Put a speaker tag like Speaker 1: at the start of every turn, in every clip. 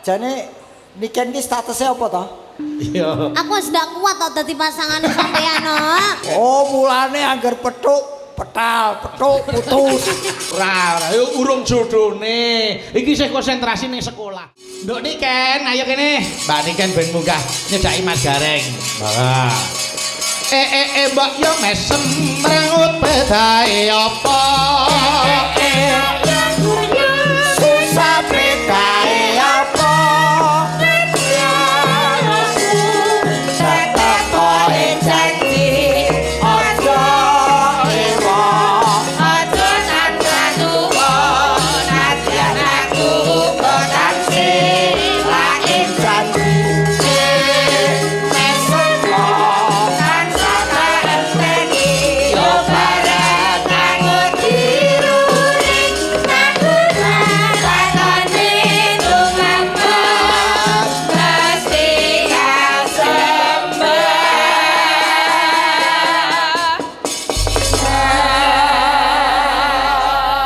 Speaker 1: Jane Niken ki statusnya apa toh?
Speaker 2: Iya.
Speaker 3: Aku wis ndak kuat tok dadi pasangan sampean.
Speaker 1: Oh, mulane anggar petuk, petal, petuk, putus.
Speaker 2: Ora, yo urung jodone. Iki sih konsentrasi ning sekolah. Nduk Niken, ayo kene. Mbak Niken ben munggah nyedaki Mas Gareng. Wah. Mbak yo mesem merengut bedae apa?
Speaker 1: Susah bedae apa?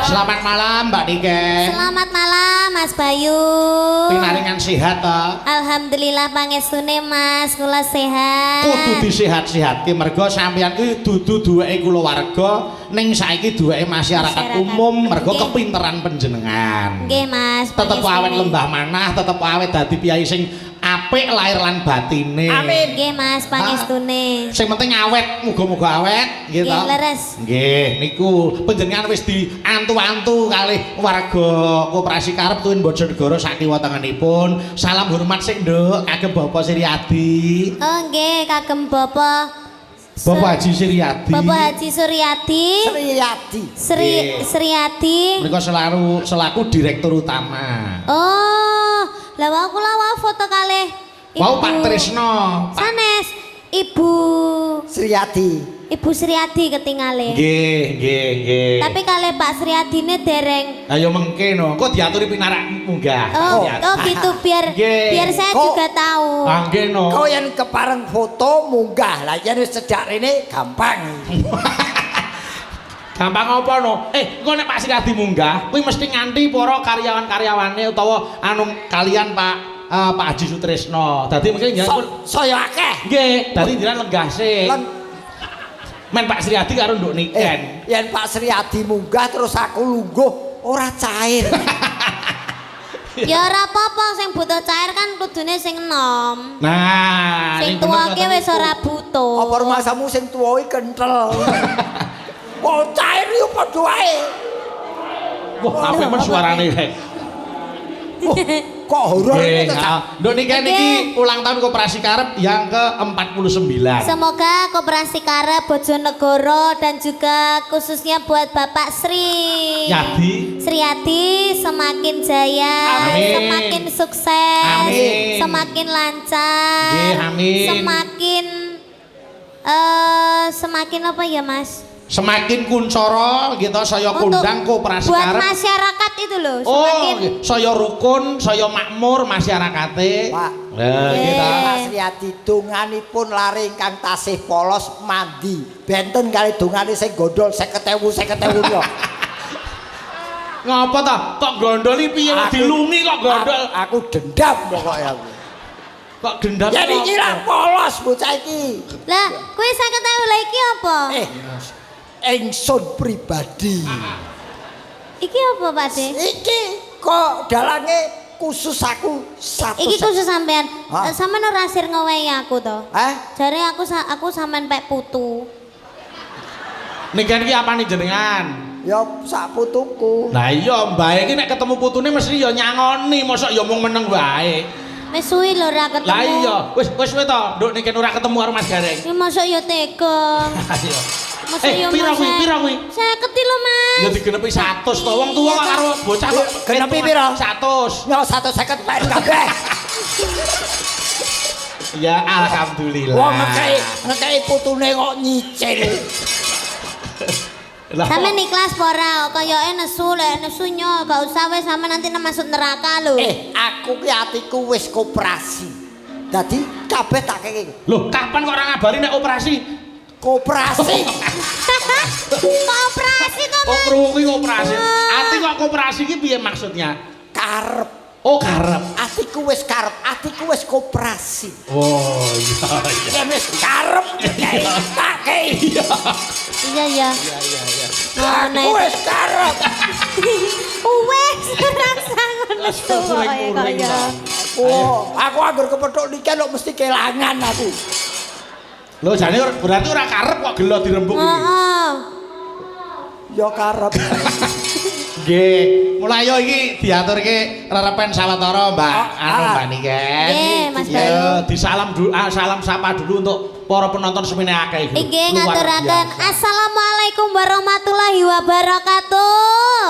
Speaker 2: Selamat malam Mbak Niken.
Speaker 3: Selamat malam Mas Bayu.
Speaker 2: Pinaringan sehat toh?
Speaker 3: Alhamdulillah pangestune Mas, kula sehat.
Speaker 2: Kudu disehat-sehatke mergo sampeyan kuwi dudu duweke kulawarga ning saiki duweke masyarakat umum mergo
Speaker 3: Nggih.
Speaker 2: kepinteran panjenengan.
Speaker 3: Nggih Mas.
Speaker 2: Tetep
Speaker 3: pangestune.
Speaker 2: awet lembah manah, tetep awet dadi piyai sing apik lahir lan batine.
Speaker 1: Amin.
Speaker 3: Nggih Mas, pangestune.
Speaker 2: Sing penting awet, muga-muga awet nggih
Speaker 3: Nggih
Speaker 2: to.
Speaker 3: leres.
Speaker 2: Nggih, niku panjenengan wis diantu-antu kalih warga Koperasi Karep Tuwin Bojonegoro sakiwa tengenipun. Salam hormat sik Nduk kagem Bapak Suryadi.
Speaker 3: Oh nggih, kagem Bapak
Speaker 2: Bapak Haji Suryadi.
Speaker 3: Bapak Haji Suryadi.
Speaker 1: Sriyadi.
Speaker 2: Nggih.
Speaker 3: Suryadi.
Speaker 2: Menika selaku direktur utama.
Speaker 3: Oh, lah aku lawa foto kalih.
Speaker 2: Wau
Speaker 3: Ibu-
Speaker 2: Pak Trisno. Pak.
Speaker 3: Sanes, Ibu Suryadi ketingale.
Speaker 2: Nggih.
Speaker 3: Tapi kalih Pak Suryadine dereng.
Speaker 2: Ayo mengke no. Kok diaturi pinarak munggah.
Speaker 3: Oh,
Speaker 2: Diatur.
Speaker 3: oh gitu biar
Speaker 2: Nggih.
Speaker 3: biar saya
Speaker 1: Kok-
Speaker 3: juga tahu.
Speaker 2: Ah, nggih no.
Speaker 1: Kau yang kepareng foto munggah lah yen wis cedak rene gampang.
Speaker 2: Gampang apa no? Engko nek Pak Suryadi munggah, kuwi mesti nganti para karyawan-karyawane utawa anu kalian Pak Haji Sutrisno. Dadi mungkin ya
Speaker 1: Saya akeh.
Speaker 2: nggih, dadi jenengan lenggah sik.
Speaker 1: Lan
Speaker 2: Men Pak Suryadi karo Nduk Niken.
Speaker 1: yen Pak Sriyadi munggah terus aku lungguh ora cair.
Speaker 3: Ya ora apa-apa sing butuh cair kan kudune sing enom.
Speaker 2: Nah,
Speaker 3: Sing
Speaker 2: ini bener
Speaker 3: tuwake
Speaker 2: ngoten
Speaker 3: wis
Speaker 2: niku.
Speaker 3: ora butuh.
Speaker 1: Apa rumasamu sing tuwa iki kenthel. Kok cair yo padha wae.
Speaker 2: Wah, apik men suarane.
Speaker 1: Kok horor
Speaker 2: Nggih,
Speaker 1: itu, Cak?
Speaker 2: Nduk Niken iki ulang tahun Koperasi Karep yang ke-49.
Speaker 3: Semoga Koperasi Karep Bojonegoro dan juga khususnya buat Bapak
Speaker 2: Yadi.
Speaker 3: Sriyadi semakin jaya,
Speaker 2: Amin.
Speaker 3: semakin sukses,
Speaker 2: Amin.
Speaker 3: semakin lancar,
Speaker 2: Nggih, amin.
Speaker 3: semakin apa ya Mas?
Speaker 2: Semakin kuncoro gitu saya kundang Koperasi
Speaker 3: buat
Speaker 2: Karep.
Speaker 3: masyarakat itu loh,
Speaker 2: Oh,
Speaker 3: semakin
Speaker 2: saya rukun, saya makmur masyarakate.
Speaker 1: Pak.
Speaker 2: Nah,
Speaker 3: Nggih.
Speaker 2: gitu.
Speaker 1: Pak Sriyadi donganipun lare ingkang tasih polos mandi. Benten kali dongane sing gondol 50.000 yo.
Speaker 2: Ngapa ta? Kok gondoli piye
Speaker 1: Aku-
Speaker 2: dilungi kok gondol?
Speaker 1: Aku dendam pokoknya aku.
Speaker 2: Kok dendam
Speaker 1: Jadi
Speaker 2: kok?
Speaker 1: kira polos bocah iki.
Speaker 3: lah, kue 50.000 lah iki apa?
Speaker 1: Ingsun pribadi.
Speaker 3: Iki apa Pak De?
Speaker 1: Iki kok dalange khusus aku satu.
Speaker 3: Iki khusus sampean.
Speaker 1: Hah?
Speaker 3: Sampean ora sir ngewehi aku to. Jare aku sampean pek putu.
Speaker 2: Niken iki apane jenengan?
Speaker 1: Ya sak putuku.
Speaker 2: Lah iya, Mbak iki nek ketemu putune mesti ya nyangoni, mosok ya mung meneng wae.
Speaker 3: Wis suwi lho ora ketemu.
Speaker 2: Lah iya, wis suwe to, Nduk Niken ora ketemu karo Mas Gareng.
Speaker 3: Ya mosok ya tega.
Speaker 2: Ayo.
Speaker 3: Mosok ya
Speaker 2: Pira kuwi? Pira kuwi?
Speaker 3: 50 lho Mas.
Speaker 2: Ya digenepi 100 to. Wong tuwa kok karo bocah kok
Speaker 1: Genepi pira?
Speaker 2: 100.
Speaker 1: Ya 150 paen kabeh.
Speaker 2: Ya alhamdulillah.
Speaker 1: Wong ngekei putune kok nyicil.
Speaker 2: Lah,
Speaker 3: Sampe ikhlas apa ora? Kayoke nesu lek nesu nyo gak usah wis sampe nanti masuk neraka lho.
Speaker 1: Aku ki atiku wis koperasi. Dadi kabeh tak keke.
Speaker 2: Loh, kapan kok ora ngabari nek operasi?
Speaker 1: Koperasi.
Speaker 3: Kok operasi to,
Speaker 2: Oh,
Speaker 3: Mas?
Speaker 2: krungu ki operasi. Ati kok koperasi ki piye maksudnya?
Speaker 1: Karep.
Speaker 2: Oh, karep.
Speaker 1: Atiku wis karep, atiku wis koperasi.
Speaker 2: Oh, iya.
Speaker 1: Yen wis karep tak kei.
Speaker 3: Iya ya.
Speaker 1: Aku wis karep.
Speaker 3: Wes rasa ngono kaya.
Speaker 1: Oh, aku anggur kepethuk niken kok mesti kelangan aku.
Speaker 2: Lho jane berarti ora karep kok gelo dirembuk iki.
Speaker 3: Heeh.
Speaker 1: Ya karep.
Speaker 2: Nggih, mulai yo iki diaturke rerepen sawetara Mbak Mbak Niken.
Speaker 3: Nggih, Mas
Speaker 2: Ya,
Speaker 3: Bayu.
Speaker 2: disalam dulu, salam sapa dulu untuk para penonton semene akeh iki.
Speaker 3: Inggih
Speaker 2: Luar
Speaker 3: ngaturaken
Speaker 2: biasa.
Speaker 3: Assalamualaikum warahmatullahi wabarakatuh.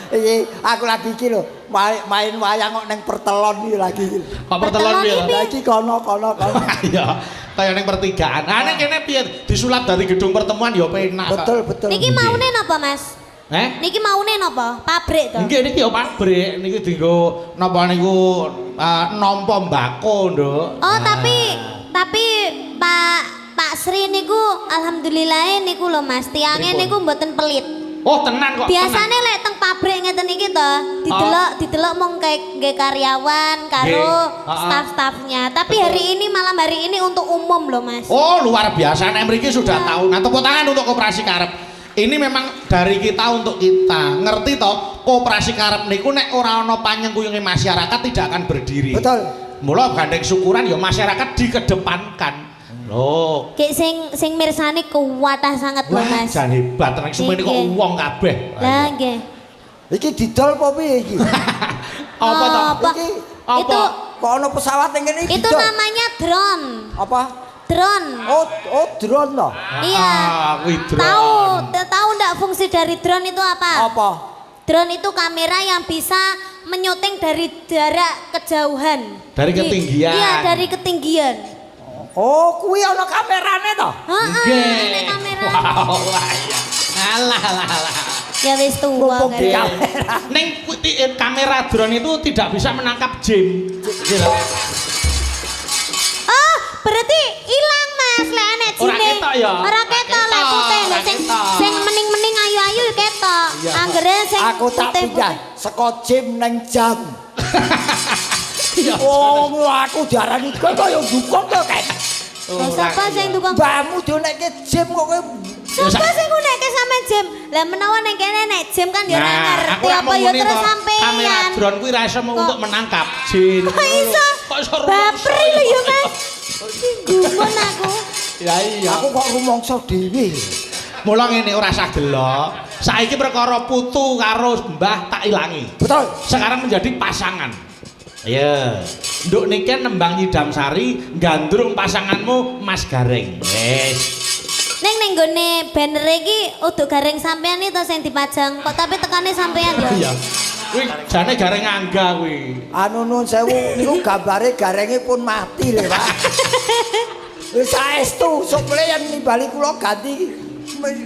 Speaker 1: Iki aku lagi iki lho, main wayang kok ning pertelon iki lagi.
Speaker 2: Kok pertelon piye?
Speaker 1: Lah iki kono.
Speaker 2: Iya, kaya ning pertigaan. Ah nek kene piye disulap dari gedung pertemuan ya penak.
Speaker 1: Betul.
Speaker 3: Niki maune napa, Mas? Niki maune napa? Pabrik to?
Speaker 2: Nggih niki ya pabrik, niki dienggo napa niku nampa mbako, Nduk.
Speaker 3: Oh, tapi Pak Sri niku alhamdulillah niku lho Mas, tiange niku mboten pelit.
Speaker 2: Oh, tenan kok.
Speaker 3: Biasane lek teng pabrik ngeten iki to, didelok mung nggih karyawan karo staf-stafnya. Tapi hari ini malam hari ini untuk umum loh Mas.
Speaker 2: Oh, luar biasa. Nek mriki sudah tahu. Nah, tepuk tangan untuk Koperasi Karep. Ini memang dari kita untuk kita. Ngerti toh, Koperasi Karep niku nek ora ana panyengkuyunge masyarakat tidak akan berdiri.
Speaker 1: Betul.
Speaker 2: Mula gandeng syukuran ya masyarakat dikedepankan. Loh.
Speaker 3: Kayak sing mirsani kuwatah sangat loh
Speaker 2: Wah,
Speaker 3: Mas.
Speaker 2: jan hebat nek semene kok
Speaker 3: Nggih.
Speaker 2: wong kabeh.
Speaker 3: Lah nggih.
Speaker 1: Iki didol apa piye iki?
Speaker 2: Apa toh?
Speaker 3: Apa?
Speaker 1: Iki
Speaker 2: Apa?
Speaker 3: Itu
Speaker 1: kok ana pesawat ning kene iki?
Speaker 3: itu
Speaker 1: didol?
Speaker 3: namanya drone.
Speaker 1: Apa?
Speaker 3: Drone.
Speaker 1: Oh, drone toh.
Speaker 3: Iya.
Speaker 2: Kuwi drone.
Speaker 3: Tahu enggak fungsi dari drone itu apa?
Speaker 1: Apa?
Speaker 3: Drone itu kamera yang bisa menyuting dari jarak kejauhan.
Speaker 2: Dari ketinggian.
Speaker 3: Iya, dari ketinggian.
Speaker 1: Oh, kuwi ana kamerane toh?
Speaker 3: Heeh, ada kamera.
Speaker 2: Wow, iya. Alah.
Speaker 3: Ya wis tuwa
Speaker 1: Mumpung di
Speaker 3: kan.
Speaker 1: kamera.
Speaker 2: Neng kamera drone itu tidak bisa menangkap jin.
Speaker 3: Oh, berarti hilang Mas lek enek jine.
Speaker 2: Ora ketok ya?
Speaker 3: Ora ketok lek
Speaker 2: Ora
Speaker 3: putih lek
Speaker 2: ketok.
Speaker 3: sing mening-mening ayu-ayu ketok. Anggere sing
Speaker 1: Aku tak
Speaker 3: putih-
Speaker 1: pindah saka gym ning jam.
Speaker 2: Iya.
Speaker 1: Oh, aku diarani kowe kaya dukun to, Kek.
Speaker 3: Lah sapa sing tukang?
Speaker 1: Mbahmu dionekke gym kok kowe
Speaker 3: Sapa sing ngunekke sampean jam? Lah menawa ning kene nek jam kan ya ora ngerti
Speaker 2: ora
Speaker 3: apa ya
Speaker 2: muni
Speaker 3: terus
Speaker 2: toh, kamera
Speaker 3: sampean.
Speaker 2: drone kuwi ra iso untuk menangkap jin.
Speaker 3: Kok iso?
Speaker 2: Kok iso
Speaker 3: Baper lho ya Mas. Gumun aku.
Speaker 2: Ya iya.
Speaker 1: aku kok rumangsa dhewe.
Speaker 2: Mula ngene ora usah gelo. Saiki perkara putu karo mbah tak ilangi.
Speaker 1: Betul.
Speaker 2: Sekarang menjadi pasangan. Iya. Nduk niken nembang Nyidam Sari gandrung pasanganmu Mas Gareng. Wes.
Speaker 3: Ning nggone banner iki uduk gareng sampean itu sing dipajang kok tapi tekane sampean ya.
Speaker 2: Iya. Kuwi jane Gareng Angga kuwi.
Speaker 1: Anu nun sewu niku gambare garenge pun mati lho, Pak. Wis saestu supleyan nimbali kula ganti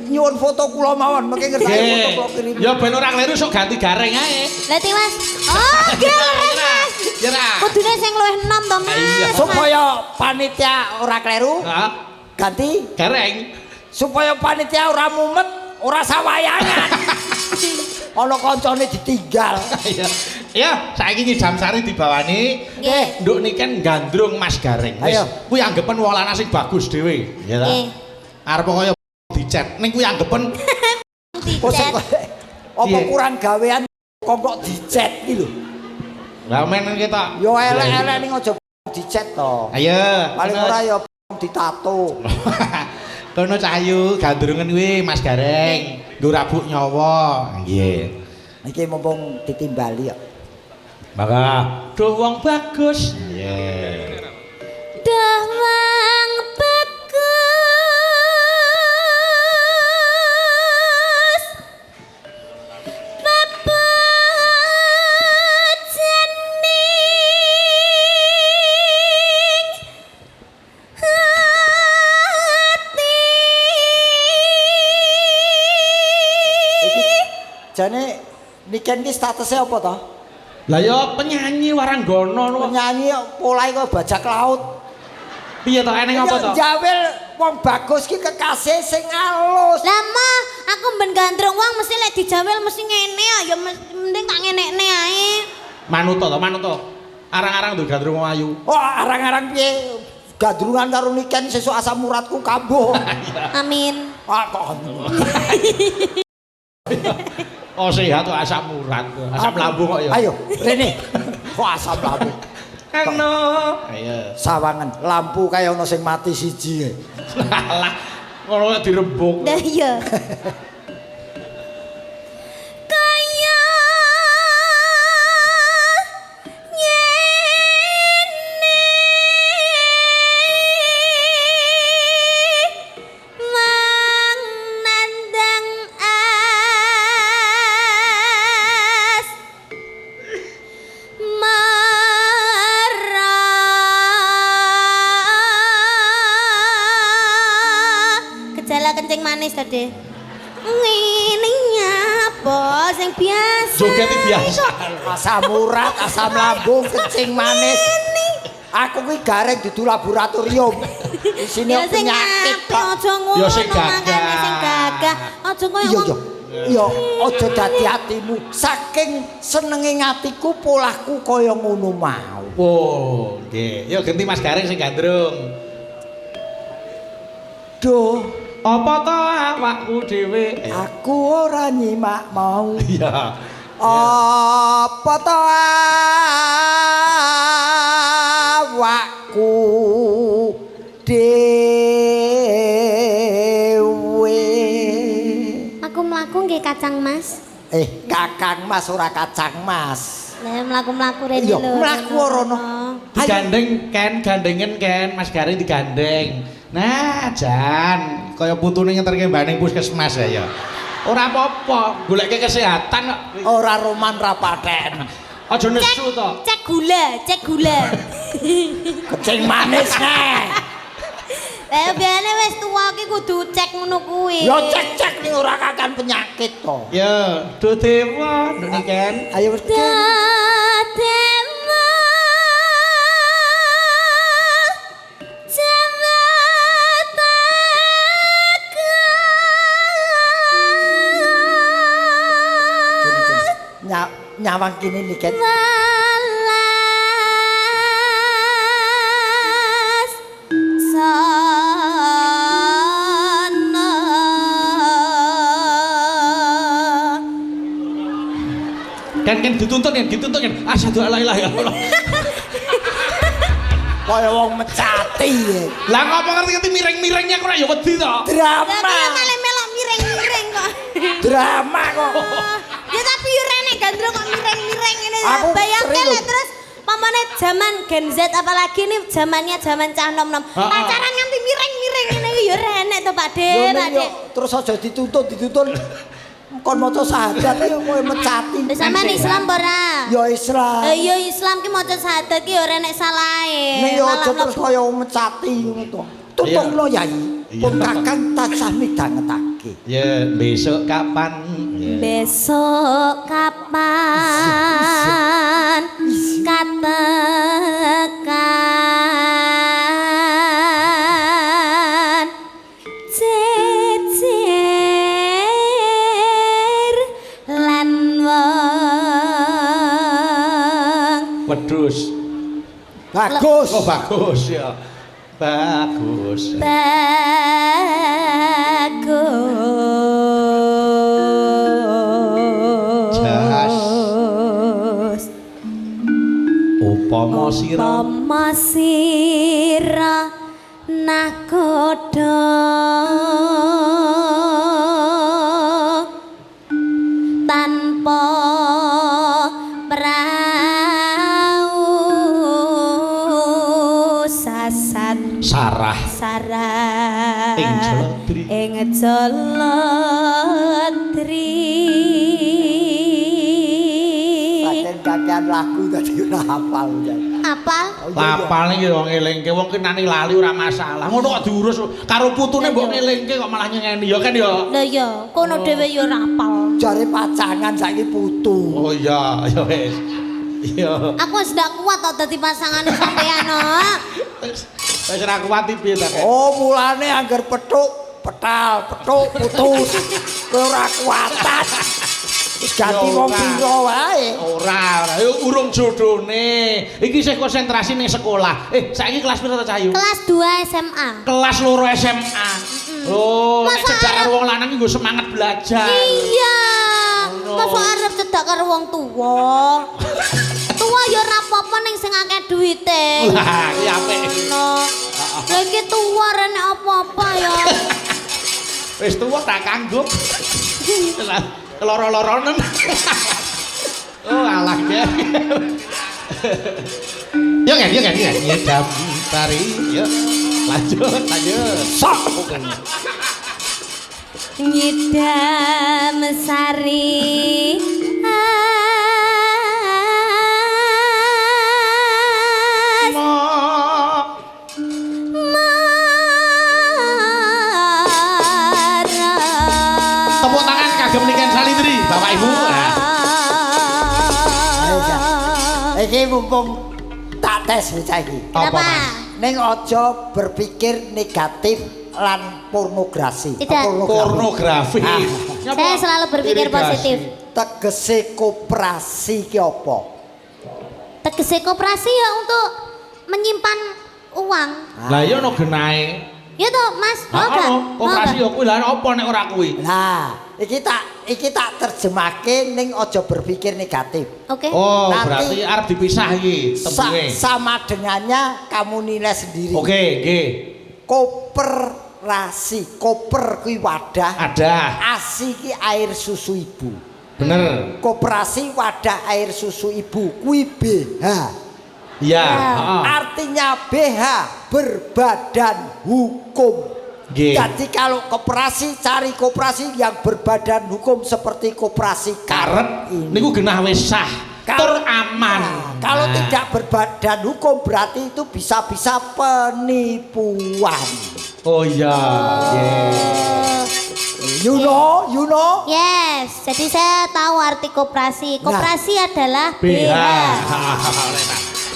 Speaker 1: nyuwun foto kula mawon mengke ngerti foto kula kirim.
Speaker 2: Ya ben ora kleru sok ganti Gareng ae.
Speaker 3: Lah ti Mas. Oh, geles Mas.
Speaker 2: Jera.
Speaker 3: Kudune sing luwih enom to Mas.
Speaker 1: Supaya panitia ora kleru
Speaker 2: Hah?
Speaker 1: ganti
Speaker 2: Gareng.
Speaker 1: supaya panitia ora mumet, ora sawayangan. Ana kancane ditinggal.
Speaker 2: Iya. Ya, saiki Nyidam Sari dibawani.
Speaker 3: Nggih.
Speaker 2: Nduk niken gandrung Mas Gareng. Wis
Speaker 1: Ayo.
Speaker 2: kuwi anggepen wolana sing bagus dhewe. Ya ta.
Speaker 3: Nggih.
Speaker 2: Arep kaya dicet. Ning kuwi anggepen
Speaker 1: Kok
Speaker 3: Dicet.
Speaker 1: apa
Speaker 2: Iya.
Speaker 1: kurang gawean kok dicet iki lho.
Speaker 2: lah men kita.
Speaker 1: Yo elek-elek ning aja dicet to.
Speaker 2: Ayo.
Speaker 1: Paling ora ya ditato.
Speaker 2: Kono Cahyu gandrungan kuwi Mas Gareng. Nggo rabuk nyawa. Nggih.
Speaker 1: Iki mumpung ditimbali kok.
Speaker 2: Maka duh wong bagus. Nggih.
Speaker 3: Dah wang bagus. Bapak jening hati.
Speaker 1: Iki jane niken iki statusnya apa to?
Speaker 2: Lah ya penyanyi Waranggono.
Speaker 1: Penyanyi polahe kok bajak laut.
Speaker 2: Piye to eneng apa to?
Speaker 1: Jawel wong bagus ki kekasih sing alus.
Speaker 3: Lah mah aku ben gandrung wong mesti lek dijawel mesti ngene ya mending tak ngenekne ae.
Speaker 2: Manuto to, manuto. Arang-arang tuh gandrung ayu.
Speaker 1: Oh, arang-arang piye? Gadrungan karo Niken sesuk asam uratku kambuh.
Speaker 3: Amin.
Speaker 1: Ah kok.
Speaker 2: Oh sehat kok asam urat. Asam lambung kok ya.
Speaker 1: Ayo, rene. Kok asam lambung?
Speaker 2: Ano. Ayo.
Speaker 1: Sawangan lampu kaya ana sing mati siji.
Speaker 2: Lah, ngono dirembuk.
Speaker 3: Dah iya. Kaya ngene mang nandang as gejala kencing manis tadi. Ngene nyapa sing biasa.
Speaker 2: Joget biasa.
Speaker 1: Asam urat, asam lambung, kencing manis. Aku kuwi gareng dudu laboratorium. Isine
Speaker 3: Ya sing
Speaker 1: penyakit
Speaker 3: apik
Speaker 1: kok.
Speaker 3: aja ngono.
Speaker 2: Ya sing gagah.
Speaker 3: makane sing gagah. Aja koyo
Speaker 1: Iya iya. Iya, aja dadi atimu. Saking senenge atiku polahku kaya ngono mau.
Speaker 2: Oh, nggih. Ya ganti Mas Gareng sing gandrung.
Speaker 1: Duh,
Speaker 2: Apa to awakku dhewe?
Speaker 1: aku ora nyimak mau.
Speaker 2: Iya.
Speaker 1: Apa to awakku dhewe.
Speaker 3: aku mlaku nggih Kacang Mas.
Speaker 1: Kakang Mas ora Kacang Mas.
Speaker 3: Lah mlaku-mlaku rene
Speaker 1: Iya,
Speaker 3: lho.
Speaker 1: mlaku rono.
Speaker 2: Digandeng Ken, gandengen Ken, Mas Gareng digandeng. Nah, Jan, kaya putune nyenterke mbane puskesmas ya. Ora apa-apa, goleke kesehatan kok.
Speaker 1: Ora roman ra paten.
Speaker 2: Aja nesu to.
Speaker 3: Cek gula, cek gula.
Speaker 1: Kencing manis nek.
Speaker 3: Lah biane wis tuwa ki kudu cek ngono kuwi.
Speaker 1: Ya cek-cek ning ora kakan penyakit to.
Speaker 2: Ya, do dewa, nduk Ken.
Speaker 1: Ayo wis
Speaker 3: Dadema
Speaker 1: nyawang kini nih Ken.
Speaker 3: Welas sana.
Speaker 2: Ken dituntun Ken. Asyhadu alla ilaha illallah.
Speaker 1: Kaya wong mecati ya.
Speaker 2: Lah ngapa ngerti-ngerti miring-miringnya kok ya wedi to?
Speaker 3: Lah
Speaker 1: Drama.
Speaker 3: kaya malah melok miring-miring kok.
Speaker 1: Drama kok.
Speaker 3: Ya tapi yo rene gandrung kok miring-miring ngene.
Speaker 1: Aku
Speaker 3: Bayangke
Speaker 1: sering
Speaker 3: lah terus pamane zaman Gen Z apalagi ini zamannya zaman cah nom-nom. Pacaran nganti miring-miring ngene iki yo rene to Pak De,
Speaker 1: Yo,
Speaker 3: Pak
Speaker 1: ning
Speaker 3: De.
Speaker 1: yo, terus aja dituntut. Kon maca syahadat yo koyo mecati.
Speaker 3: Wis sampean Islam apa ora?
Speaker 1: Yo Islam.
Speaker 3: Iya Islam ki maca syahadat ki yo ora nek salahe.
Speaker 1: Ning yo aja
Speaker 3: Malah
Speaker 1: terus
Speaker 3: mlebu.
Speaker 1: kaya wong mecati ngono to. Tutungno Yai. Pun kakang tansah midhangetake.
Speaker 2: Ya, besok kapan? Ya.
Speaker 3: Besok kapan katekan cecer lan wong
Speaker 2: Wedhus.
Speaker 1: Bagus.
Speaker 2: Oh, bagus ya. Bagus.
Speaker 3: Bagus.
Speaker 2: Upama sira
Speaker 3: Upama sira nakoda tanpa prau sasat
Speaker 2: sarah
Speaker 3: sarah
Speaker 2: Ing Jaladri.
Speaker 3: ing Jaladri.
Speaker 1: Paten kakean lagu tadi ora hafal ya.
Speaker 3: Apal?
Speaker 2: Lapal iki wong ngelingke wong ki nani lali ora masalah. Ngono kok diurus karo putune mbok ngelingke kok malah nyengeni ya kan ya.
Speaker 3: Lah ya, kono dhewe ya ora apal.
Speaker 1: Jare pacangan saiki putu.
Speaker 2: Oh iya, ya wis. Iya.
Speaker 3: Aku wis ndak kuat tok dadi pasangane sampean, no.
Speaker 2: Wis ora kuat piye ta?
Speaker 1: Oh, mulane angger petuk, petal, petuk putus. Kowe ora kuatan. Wis ganti wong piro wae.
Speaker 2: Ora, yo urung jodhone. Iki isih konsentrasi ning sekolah. Saiki kelas piro to Cahayu?
Speaker 3: Kelas 2 SMA.
Speaker 2: Kelas 2 SMA. Oh, nek
Speaker 3: Masa
Speaker 2: cedak karo wong lanang iki nggo semangat belajar.
Speaker 3: Iya.
Speaker 2: Ngono.
Speaker 3: Masa arep cedak karo wong tuwa. Tuwa ya ora apa-apa ning sing akeh duwite.
Speaker 2: Lah, iki apik.
Speaker 3: Ngono. Lah iki tuwa rene apa-apa ya.
Speaker 2: Wis tuwa tak kanggo. Keloro-loronen. Oh, alah ya. Yo kan. Nyedam tari. Yo. Lanjut.
Speaker 1: Sok.
Speaker 3: Nyedam sari.
Speaker 2: Tepuk tangan kagem Niken Salindri, Bapak Ibu.
Speaker 1: Iki mumpung tak tes saiki.
Speaker 3: Kenapa?
Speaker 1: Ning aja berpikir negatif lan pornografi.
Speaker 3: Tidak.
Speaker 2: Pornografi.
Speaker 3: Saya selalu berpikir positif.
Speaker 1: Tegese koperasi ki apa?
Speaker 3: Tegese koperasi ya untuk menyimpan uang.
Speaker 2: Lah iya ono genahe.
Speaker 3: Ya toh, Mas.
Speaker 2: Lah ono koperasi yo kuwi lah apa nek ora kuwi?
Speaker 1: Nah, iki tak terjemahke ning aja berpikir negatif.
Speaker 3: Oke.
Speaker 2: Oh,
Speaker 1: Nanti-
Speaker 2: berarti arep dipisah iki tembunge.
Speaker 1: Sama dengannya kamu nilai sendiri.
Speaker 2: Oke, nggih.
Speaker 1: Koperasi, koper kuwi wadah.
Speaker 2: Ada.
Speaker 1: Asi ki air susu ibu.
Speaker 2: Bener.
Speaker 1: Koperasi wadah air susu ibu kuwi BH.
Speaker 2: Iya,
Speaker 3: Ya.
Speaker 2: heeh.
Speaker 1: Artinya BH berbadan hukum.
Speaker 2: Nggih.
Speaker 1: Jadi kalau koperasi cari koperasi yang berbadan hukum seperti koperasi
Speaker 2: Karep
Speaker 1: ini.
Speaker 2: niku genah wis sah, tur aman.
Speaker 1: Nah, kalau
Speaker 2: Nah.
Speaker 1: tidak berbadan hukum berarti itu bisa-bisa penipuan.
Speaker 2: Oh iya, nggih.
Speaker 1: You know?
Speaker 3: Yes, jadi saya tahu arti koperasi. Koperasi adalah
Speaker 2: BH.
Speaker 3: BH.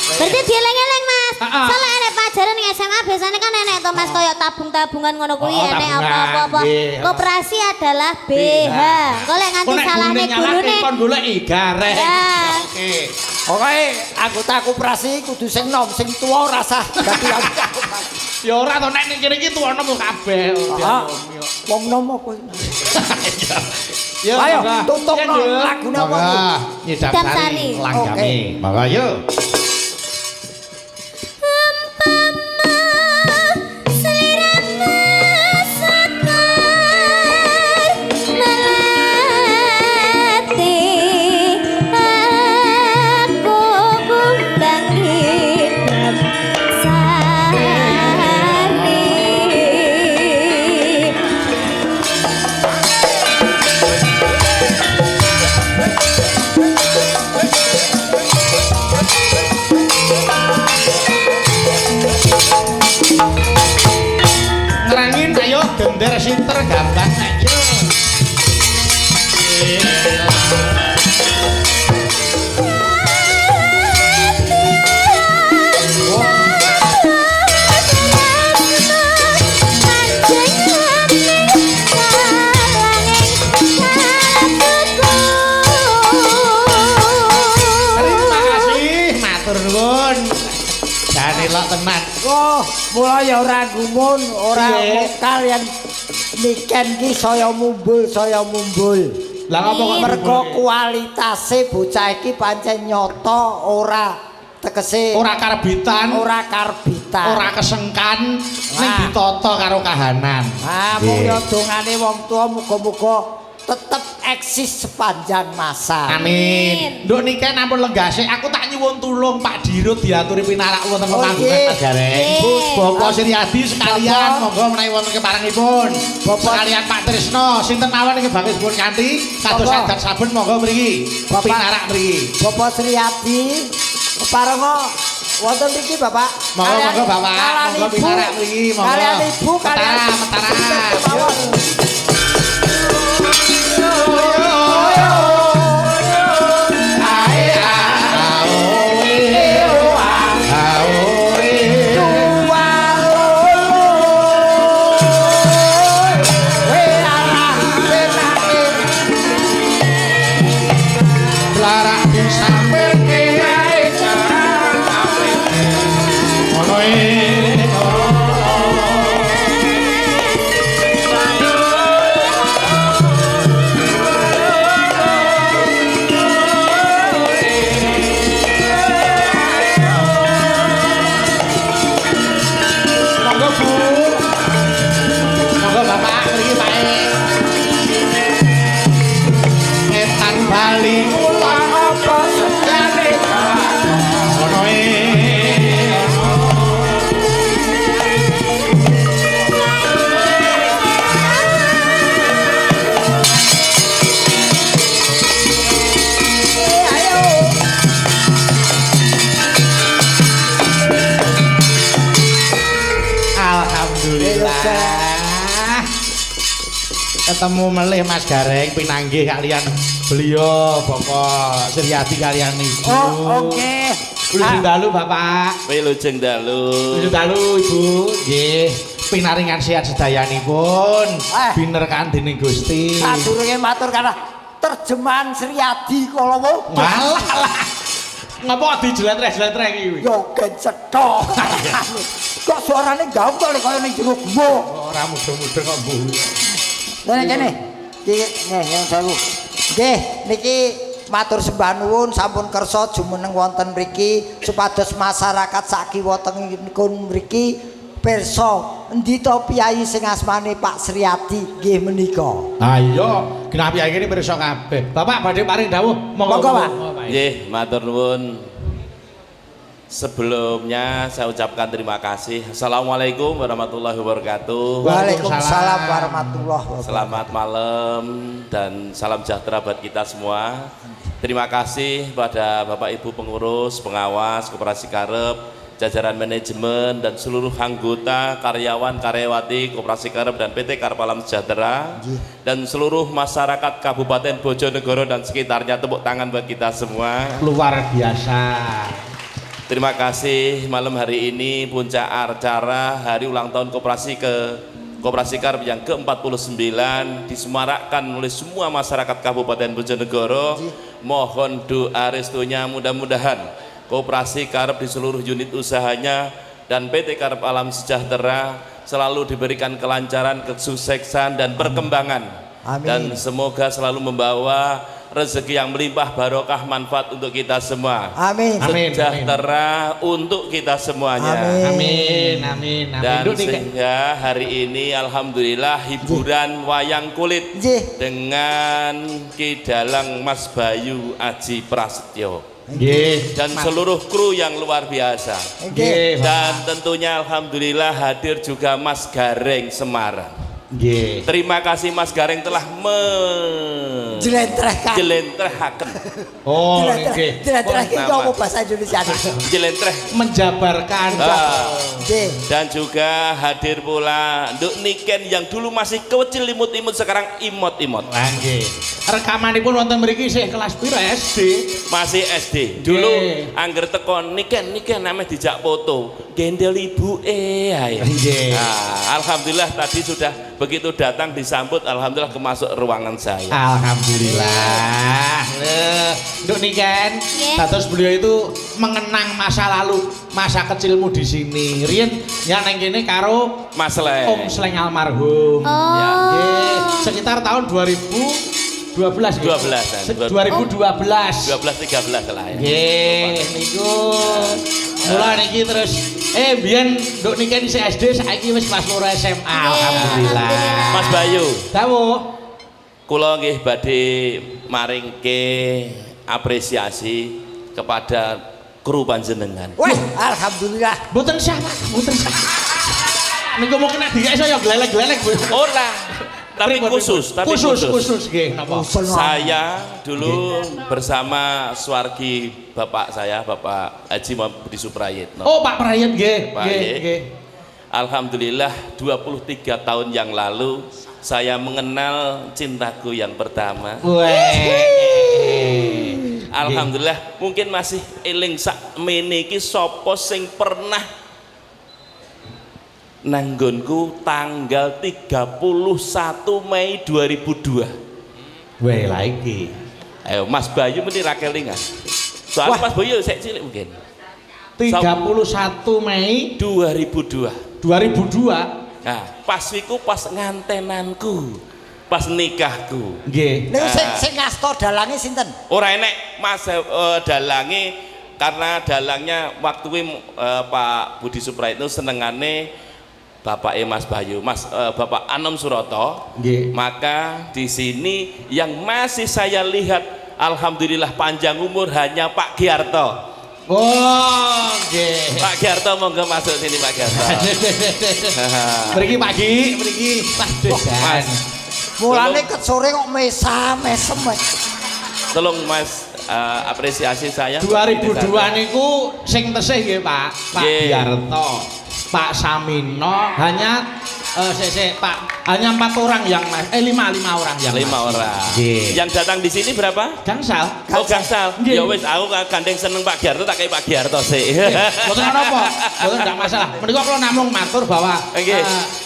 Speaker 3: Berarti dieling-eling, Mas.
Speaker 2: Ha-ha.
Speaker 3: Soalnya enek pelajaran ning SMA biasanya kan enek to Mas koyo tabung-tabungan ngono kuwi
Speaker 2: Oh,
Speaker 3: enek
Speaker 2: tabungan,
Speaker 3: apa-apa.
Speaker 2: nggih.
Speaker 3: Koperasi adalah BH. Kok lek nganti salahne gurune.
Speaker 2: kon golek garek.
Speaker 3: Ya.
Speaker 2: Oke.
Speaker 1: Oke, anggota koperasi kudu sing nom, sing tuwa rasa dadi anggota koperasi.
Speaker 2: Ya ora to nek ning kene iki tuwono mu kabeh.
Speaker 1: Wong nom apa?
Speaker 2: Ya,
Speaker 1: Ayo,
Speaker 2: monggo.
Speaker 1: tutupno
Speaker 2: Ya, Nduk.
Speaker 1: lagune apa
Speaker 2: Monggo.
Speaker 1: iki?
Speaker 2: Nyedap
Speaker 3: Nyedap
Speaker 2: sari
Speaker 3: sari.
Speaker 2: langgame.
Speaker 1: Oke.
Speaker 2: Monggo yuk. Ngerangin ayo gender sinter gampang ayo. Terima kasih, matur nuwun. Jane lok tenan.
Speaker 1: Oh, mulai ya ora gumun, ora
Speaker 2: Piye?
Speaker 1: vokal yang Niken ki saya mumbul.
Speaker 2: Lah apa kok
Speaker 1: Mergo kualitase bocah iki pancen nyata ora tegese
Speaker 2: ora karbitan,
Speaker 1: ora karbitan.
Speaker 2: ora kesengkan, ning
Speaker 1: Wah.
Speaker 2: ditata karo kahanan.
Speaker 1: Ah, mung ya dongane wong tua muga-muga tetep eksis sepanjang masa.
Speaker 2: Amin. Nduk Niken ampun lenggase, aku tak nyuwun tulung Pak Dirut diaturi pinarak wonten
Speaker 1: Oh,
Speaker 2: panggungan
Speaker 1: nggih.
Speaker 2: Magareng.
Speaker 3: Nggih.
Speaker 2: Bapak Sriadi sekalian
Speaker 1: Bapak.
Speaker 2: monggo menawi wonten keparengipun.
Speaker 1: Bapak.
Speaker 2: Sekalian Pak Trisno, sinten mawon ingkang bakal dipun kanthi kados
Speaker 1: Bapak.
Speaker 2: sadar saben monggo mriki.
Speaker 1: Bapak.
Speaker 2: Pinarak mriki.
Speaker 1: Bapak Sriadi keparenga wonten iki Bapak.
Speaker 2: Monggo Bapak,
Speaker 1: kalian
Speaker 2: monggo
Speaker 1: ibu,
Speaker 2: pinarak mriki monggo.
Speaker 1: Kalian ibu, kalian
Speaker 2: Metara.
Speaker 1: mawon.
Speaker 2: Ae, ae, ae, ae. ketemu melih Mas Gareng pinanggih kalian beliau Bapak Suryati kalian Ibu.
Speaker 1: Oh, oke.
Speaker 2: Wilujeng dalu Bapak.
Speaker 4: Wilujeng dalu.
Speaker 2: Wilujeng dalu Ibu. Nggih, pinaringan sehat sedayanipun. Binerkan dening Gusti.
Speaker 1: Sadurunge matur kana terjemahan Suryadi kala wau.
Speaker 2: Malah. Ngapa dijelentreh-jelentreh iki kuwi?
Speaker 1: Yo kecethok. Kok suarane gampang kaya ning jero gembok.
Speaker 2: Ora mudah-mudah kok Bu.
Speaker 1: Kene. Iki yang sewu. Nggih, niki matur sembah nuwun sampun kersa jumeneng wonten mriki supados masyarakat sakiwa tengipun mriki pirsa endi to piyai sing asmane Pak Suryati nggih menika.
Speaker 2: Ha iya, genah piyai kene pirsa kabeh. Bapak badhe paring dawuh
Speaker 1: Monggo, Pak.
Speaker 4: Nggih, matur nuwun. Sebelumnya saya ucapkan terima kasih. Assalamualaikum warahmatullahi wabarakatuh.
Speaker 1: Waalaikumsalam warahmatullahi wabarakatuh.
Speaker 4: Selamat malam dan salam sejahtera buat kita semua. Terima kasih pada Bapak Ibu pengurus, pengawas, Koperasi Karep, jajaran manajemen dan seluruh anggota, karyawan, karyawati Koperasi Karep dan PT Karep Alam Sejahtera dan seluruh masyarakat Kabupaten Bojonegoro dan sekitarnya. Tepuk tangan buat kita semua.
Speaker 2: Luar biasa.
Speaker 4: Terima kasih malam hari ini puncak acara hari ulang tahun Koperasi Karep yang ke-49 disemarakkan oleh semua masyarakat Kabupaten Bojonegoro. Mohon doa restunya, mudah-mudahan Koperasi Karep di seluruh unit usahanya dan PT Karep Alam Sejahtera selalu diberikan kelancaran, kesuksesan dan perkembangan.
Speaker 1: Amin.
Speaker 4: Dan semoga selalu membawa rezeki yang melimpah, barokah, manfaat untuk kita semua.
Speaker 1: Amin.
Speaker 4: Sejahtera untuk kita semuanya.
Speaker 2: Amin, amin, amin.
Speaker 4: Dan sehingga hari ini alhamdulillah hiburan wayang kulit dengan Ki Dalang Mas Bayu Aji Prasetyo. Dan seluruh kru yang luar biasa. Dan tentunya alhamdulillah hadir juga Mas Gareng Semarang. Terima kasih Mas Gareng telah menjelentrehkan.
Speaker 2: Oh, nggih.
Speaker 1: Jelentrehkan itu apa bahasa Indonesia?
Speaker 4: Jelentreh
Speaker 2: menjabarkan.
Speaker 4: Dan juga hadir pula Nduk Niken yang dulu masih kecil imut-imut sekarang imot-imot.
Speaker 2: Nggih. Rekamanipun wonten mriki sih kelas piro SD?
Speaker 4: Masih SD. Dulu angger teko Niken namanya dijak foto. Gendel ibu ae. Nah, alhamdulillah tadi sudah begitu datang disambut, alhamdulillah kemasuk ruangan saya.
Speaker 2: Alhamdulillah. Nduk Niken, terus beliau itu mengenang masa lalu, masa kecilmu di sini. Riyen ya neng kene karo
Speaker 4: Mas Sleng.
Speaker 2: Om Sleng almarhum. Ya, nggih, sekitar tahun 2012
Speaker 4: 2012 13 lah ya.
Speaker 2: Nggih, niku. Mula niki terus biyen Nduk Niken isih SD, saiki wis kelas 2 SMA. Alhamdulillah.
Speaker 4: Mas Bayu.
Speaker 2: Dawuh.
Speaker 4: Kula nggih badhe maringke apresiasi kepada kru panjenengan.
Speaker 1: Wes, alhamdulillah.
Speaker 2: Mboten sah, Pak. Mboten sah. Niku mungkin nek dikek saya glelek-glelek.
Speaker 4: Ora. Tapi khusus
Speaker 2: nggih, napa?
Speaker 4: Saya dulu bersama Suwargi bapak saya, Bapak Haji Muhammad Budi Suprayitno.
Speaker 2: Oh, Pak Prayit nggih. Nggih.
Speaker 4: Alhamdulillah 23 tahun yang lalu saya mengenal cintaku yang pertama. Alhamdulillah mungkin masih eling sak meniki sapa sing pernah nanggonku tanggal 31 Mei 2002.
Speaker 2: Weh lagi.
Speaker 4: Ayo Mas Bayu mesti ra kelingan. Soalnya Mas Bayu sik cilik mungkin.
Speaker 2: 31 Mei
Speaker 4: 2002.
Speaker 2: 2002.
Speaker 4: Nah, pas iku pas ngantenanku. Pas nikahku.
Speaker 2: Nggih.
Speaker 1: Niku sing ngasta dalange sinten?
Speaker 4: Ora enek Mas dalange karena dalangnya waktu kuwi Pak Budi Suprayitno senengane Bapak Mas Bayu, Bapak Anom Suroto. Maka di sini yang masih saya lihat, alhamdulillah panjang umur hanya Pak Giarto.
Speaker 2: Oh, nggih.
Speaker 4: Pak Giarto monggo masuk sini Pak Giarto.
Speaker 2: Mriki Pak Gi, mriki Mas Desan.
Speaker 1: Mulane ket sore kok mesem.
Speaker 4: Tolong Mas apresiasi saya.
Speaker 2: 2002 niku sing tesih nggih Pak. Pak Giarto. Pak Samino hanya Sik, Pak. Hanya 4 orang yang 5 orang yang
Speaker 4: 5
Speaker 2: masih.
Speaker 4: orang.
Speaker 2: Nggih.
Speaker 4: Yang datang di sini berapa?
Speaker 2: Gangsal.
Speaker 4: Oh gangsal.
Speaker 2: Nggih.
Speaker 4: Ya wis aku gandeng seneng Pak Giarto tak kayak Pak Giarto sih.
Speaker 2: Boten apa, boten ndak masalah. Menika kula namung matur bahwa
Speaker 4: Nggih.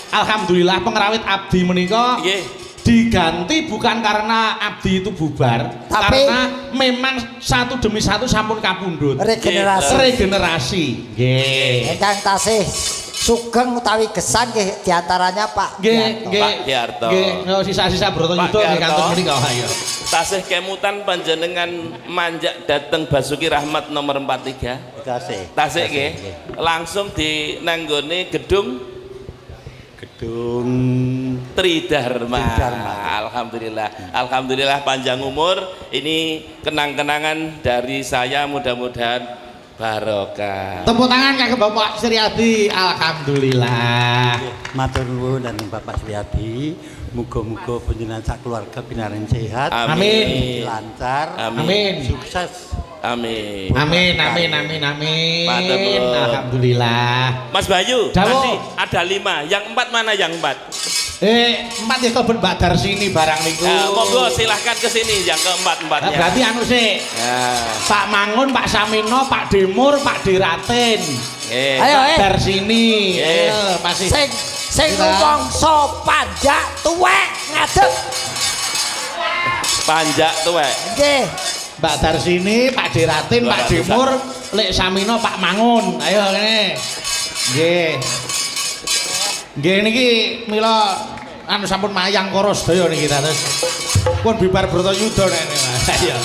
Speaker 2: alhamdulillah pengrawit abdi menika
Speaker 4: Nggih.
Speaker 2: diganti bukan karena abdi itu bubar,
Speaker 1: Tapi-
Speaker 2: karena memang satu demi satu sampun kapundhut.
Speaker 1: Regenerasi.
Speaker 2: Regenerasi. Nggih.
Speaker 1: Ingkang tasih sugeng utawi gesan nggih diantaranya Pak
Speaker 2: Nggih,
Speaker 1: Giarto.
Speaker 2: nggih.
Speaker 4: Pak Giarto.
Speaker 2: Nggih, sisa-sisa Broto
Speaker 4: Pak
Speaker 2: Yudo nggih
Speaker 4: Giarto.
Speaker 2: kantun menika ayo.
Speaker 4: Tasih kemutan panjenengan manjak dateng Basuki Rahmat nomor 43. Tasih nggih. Langsung di nanggone gedung Tridharma. Alhamdulillah panjang umur. Ini kenang-kenangan dari saya, mudah-mudahan barokah.
Speaker 2: Tepuk tangan kagem Bapak Suryadi. Alhamdulillah.
Speaker 5: Matur nuwun dan Bapak Suryadi, muga-muga panjenengan sak keluarga pinaring sehat,
Speaker 2: Amin.
Speaker 5: lancar,
Speaker 2: Amin.
Speaker 5: sukses.
Speaker 4: Amin.
Speaker 2: Amin, amin, amin, amin.
Speaker 4: Matur nuwun.
Speaker 2: Alhamdulillah.
Speaker 4: Mas Bayu,
Speaker 2: Dawo.
Speaker 4: nanti ada 5. Yang 4 mana yang 4?
Speaker 2: 4 ya kebet Mbak Darsini barang niku.
Speaker 4: Monggo silahkan ke sini yang
Speaker 2: Nah,
Speaker 4: keempat-empatnya.
Speaker 2: berarti anu sih.
Speaker 4: Nah,
Speaker 2: Pak Mangun, Pak Samino, Pak Demur, Pak Diratin.
Speaker 1: Ayo,
Speaker 2: Mbak Darsini. Masih.
Speaker 1: Sing rumangsa panjak tuwek ngadeg.
Speaker 4: panjak tuwek.
Speaker 1: Nggih.
Speaker 2: Mbak Darsini, Pak Diratin, Pak Demur, Lek Samino, Pak Mangun. Ayo kene. Nggih. Nggih niki mila anu sampun mayang karo sedaya niki terus. Pun bibar Broto Yudo nene Mas. Ayo.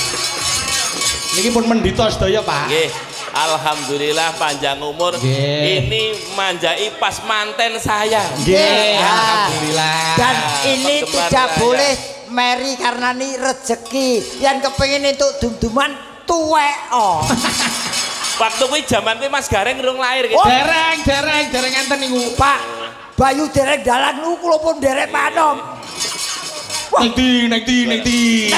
Speaker 2: Niki pun mendito sedaya, Pak.
Speaker 4: Nggih. Alhamdulillah panjang umur.
Speaker 2: Nggih.
Speaker 4: Ini manjai pas manten saya.
Speaker 2: Nggih,
Speaker 1: Ya.
Speaker 2: alhamdulillah.
Speaker 1: Dan ini
Speaker 4: Kembar
Speaker 1: tidak
Speaker 4: raya.
Speaker 1: boleh meri karena ini rezeki. Yang kepengin untuk dum-duman tuwek oh.
Speaker 4: Waktu kuwi jaman kuwi Mas Gareng urung lahir gitu.
Speaker 1: Oh.
Speaker 2: Dereng enten niku.
Speaker 1: Pak Bayu derek dalan niku kula pun derek panom.
Speaker 2: Ning di.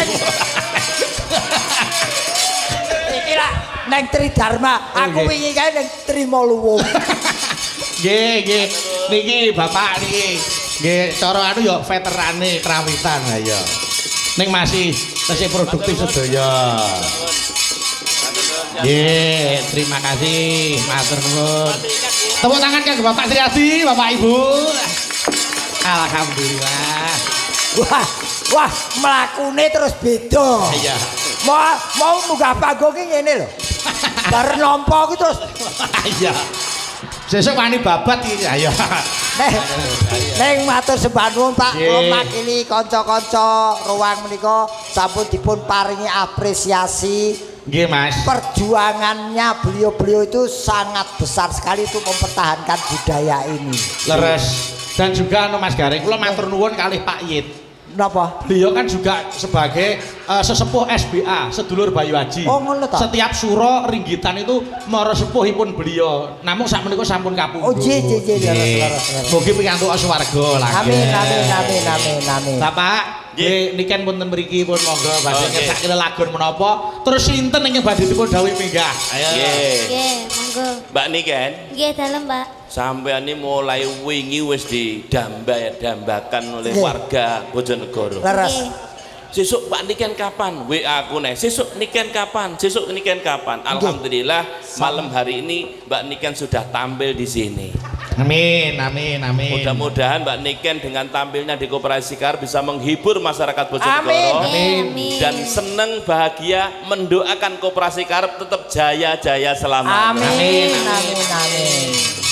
Speaker 1: Iki lah neng Tridharma, aku
Speaker 2: nggih.
Speaker 1: wingi kae neng Trimoluwung.
Speaker 2: Nggih. Niki Bapak niki. Nggih, cara anu ya veterane kerawitan ayo. Ning masih produktif sedaya. Nggih, terima kasih. Matur nuwun. Tepuk tangan kangge Bapak Suryadi, Bapak Ibu. Alhamdulillah.
Speaker 1: Wah, mlakune terus beda.
Speaker 2: Iya.
Speaker 1: Mau munggah panggung ki ngene lho. Bar nampa ku terus
Speaker 2: Iya. Sesuk wani babat iki ayo.
Speaker 1: Neng matur sembah nuwun Pak,
Speaker 2: Nggih.
Speaker 1: kula makili kanca-kanca ruang menika sampun dipun paringi apresiasi.
Speaker 2: Nggih, Mas.
Speaker 1: Perjuangannya beliau-beliau itu sangat besar sekali untuk mempertahankan budaya ini.
Speaker 2: Leres. Dan juga anu Mas Gareng, kula matur nuwun kalih Pak Yit.
Speaker 1: Napa?
Speaker 2: Beliau kan juga sebagai sesepuh SBA, sedulur Bayu Haji.
Speaker 1: Oh, ngono ta?
Speaker 2: Setiap suro ringgitan itu mara sepuhipun beliau. Namun sak menika sampun kapundhut.
Speaker 1: Oh, nggih, leres.
Speaker 2: Mugi pikantuk swarga lah.
Speaker 1: Amin.
Speaker 2: Bapak, nggih niken punten mriki pun monggo badhe
Speaker 4: Oke.
Speaker 2: ngersake lelagon menapa. Terus sinten ingkang badhe dipun dawuh minggah. Ayo.
Speaker 4: Nggih.
Speaker 3: Nggih, monggo.
Speaker 4: Mbak Niken,
Speaker 3: Nggih, dalem, Mbak.
Speaker 4: sampean ini mulai wingi wis dambakan oleh
Speaker 1: Nggih.
Speaker 4: warga Bojonegoro.
Speaker 1: Leres.
Speaker 3: Nggih.
Speaker 4: Sesuk Pak Niken kapan? WA aku nih. Sesuk Niken kapan? Sesuk Niken kapan? Alhamdulillah malam hari ini Mbak Niken sudah tampil di sini.
Speaker 2: Amin.
Speaker 4: Mudah-mudahan Mbak Niken dengan tampilnya di Koperasi Kar bisa menghibur masyarakat Bojonegoro.
Speaker 1: Amin.
Speaker 3: Amin.
Speaker 4: Dan senang bahagia mendoakan Koperasi Kar tetap jaya-jaya selamanya.
Speaker 1: Amin.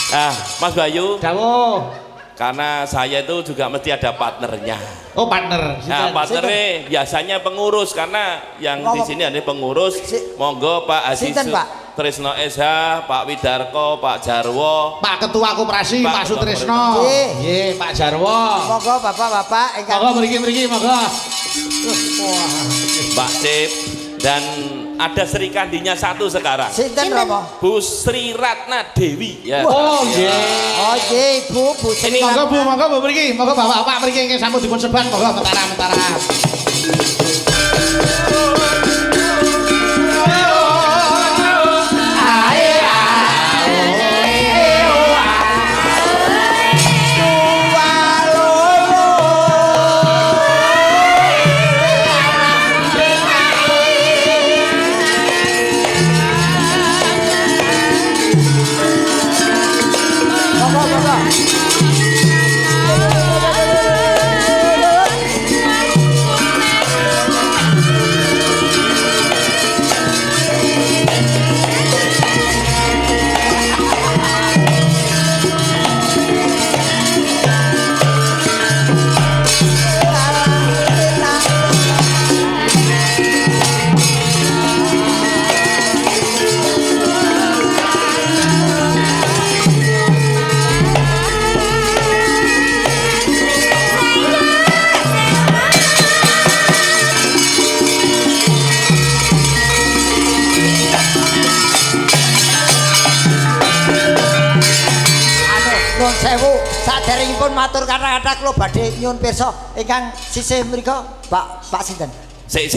Speaker 4: Ah, Mas Bayu,
Speaker 2: Dawuh.
Speaker 4: karena saya itu juga mesti ada partnernya.
Speaker 2: Oh, partner.
Speaker 4: Nah, partnernya biasanya pengurus karena yang di sini ada pengurus. Monggo Pak Haji
Speaker 1: Sinten, Pak?
Speaker 4: Trisno SH, Pak Widarko, Pak Jarwo.
Speaker 2: Pak Ketua Koperasi,
Speaker 4: Pak
Speaker 2: Pak
Speaker 4: Ketua
Speaker 2: Sutrisno.
Speaker 1: Nggih.
Speaker 2: Nggih, Pak Jarwo.
Speaker 1: Monggo bapak-bapak ingkang
Speaker 2: Monggo mriki monggo.
Speaker 4: Mbak Cip, dan ada Sri Kandinya satu sekarang,
Speaker 1: sinten
Speaker 3: Sinten?
Speaker 1: napa?
Speaker 4: Bu Sri Ratna Dewi ya.
Speaker 2: Oh, nggih.
Speaker 1: Oh nggih, Bu Sri.
Speaker 2: Monggo Bu, monggo mriki. Monggo Bapak-bapak mriki ingkang sampun dipun sebat, monggo mentara-mentara.
Speaker 1: Nuwun sewu, saderengipun matur kata-kata kula badhe nyuwun pirsa ingkang sisih mriku, Pak sinten?
Speaker 4: Sik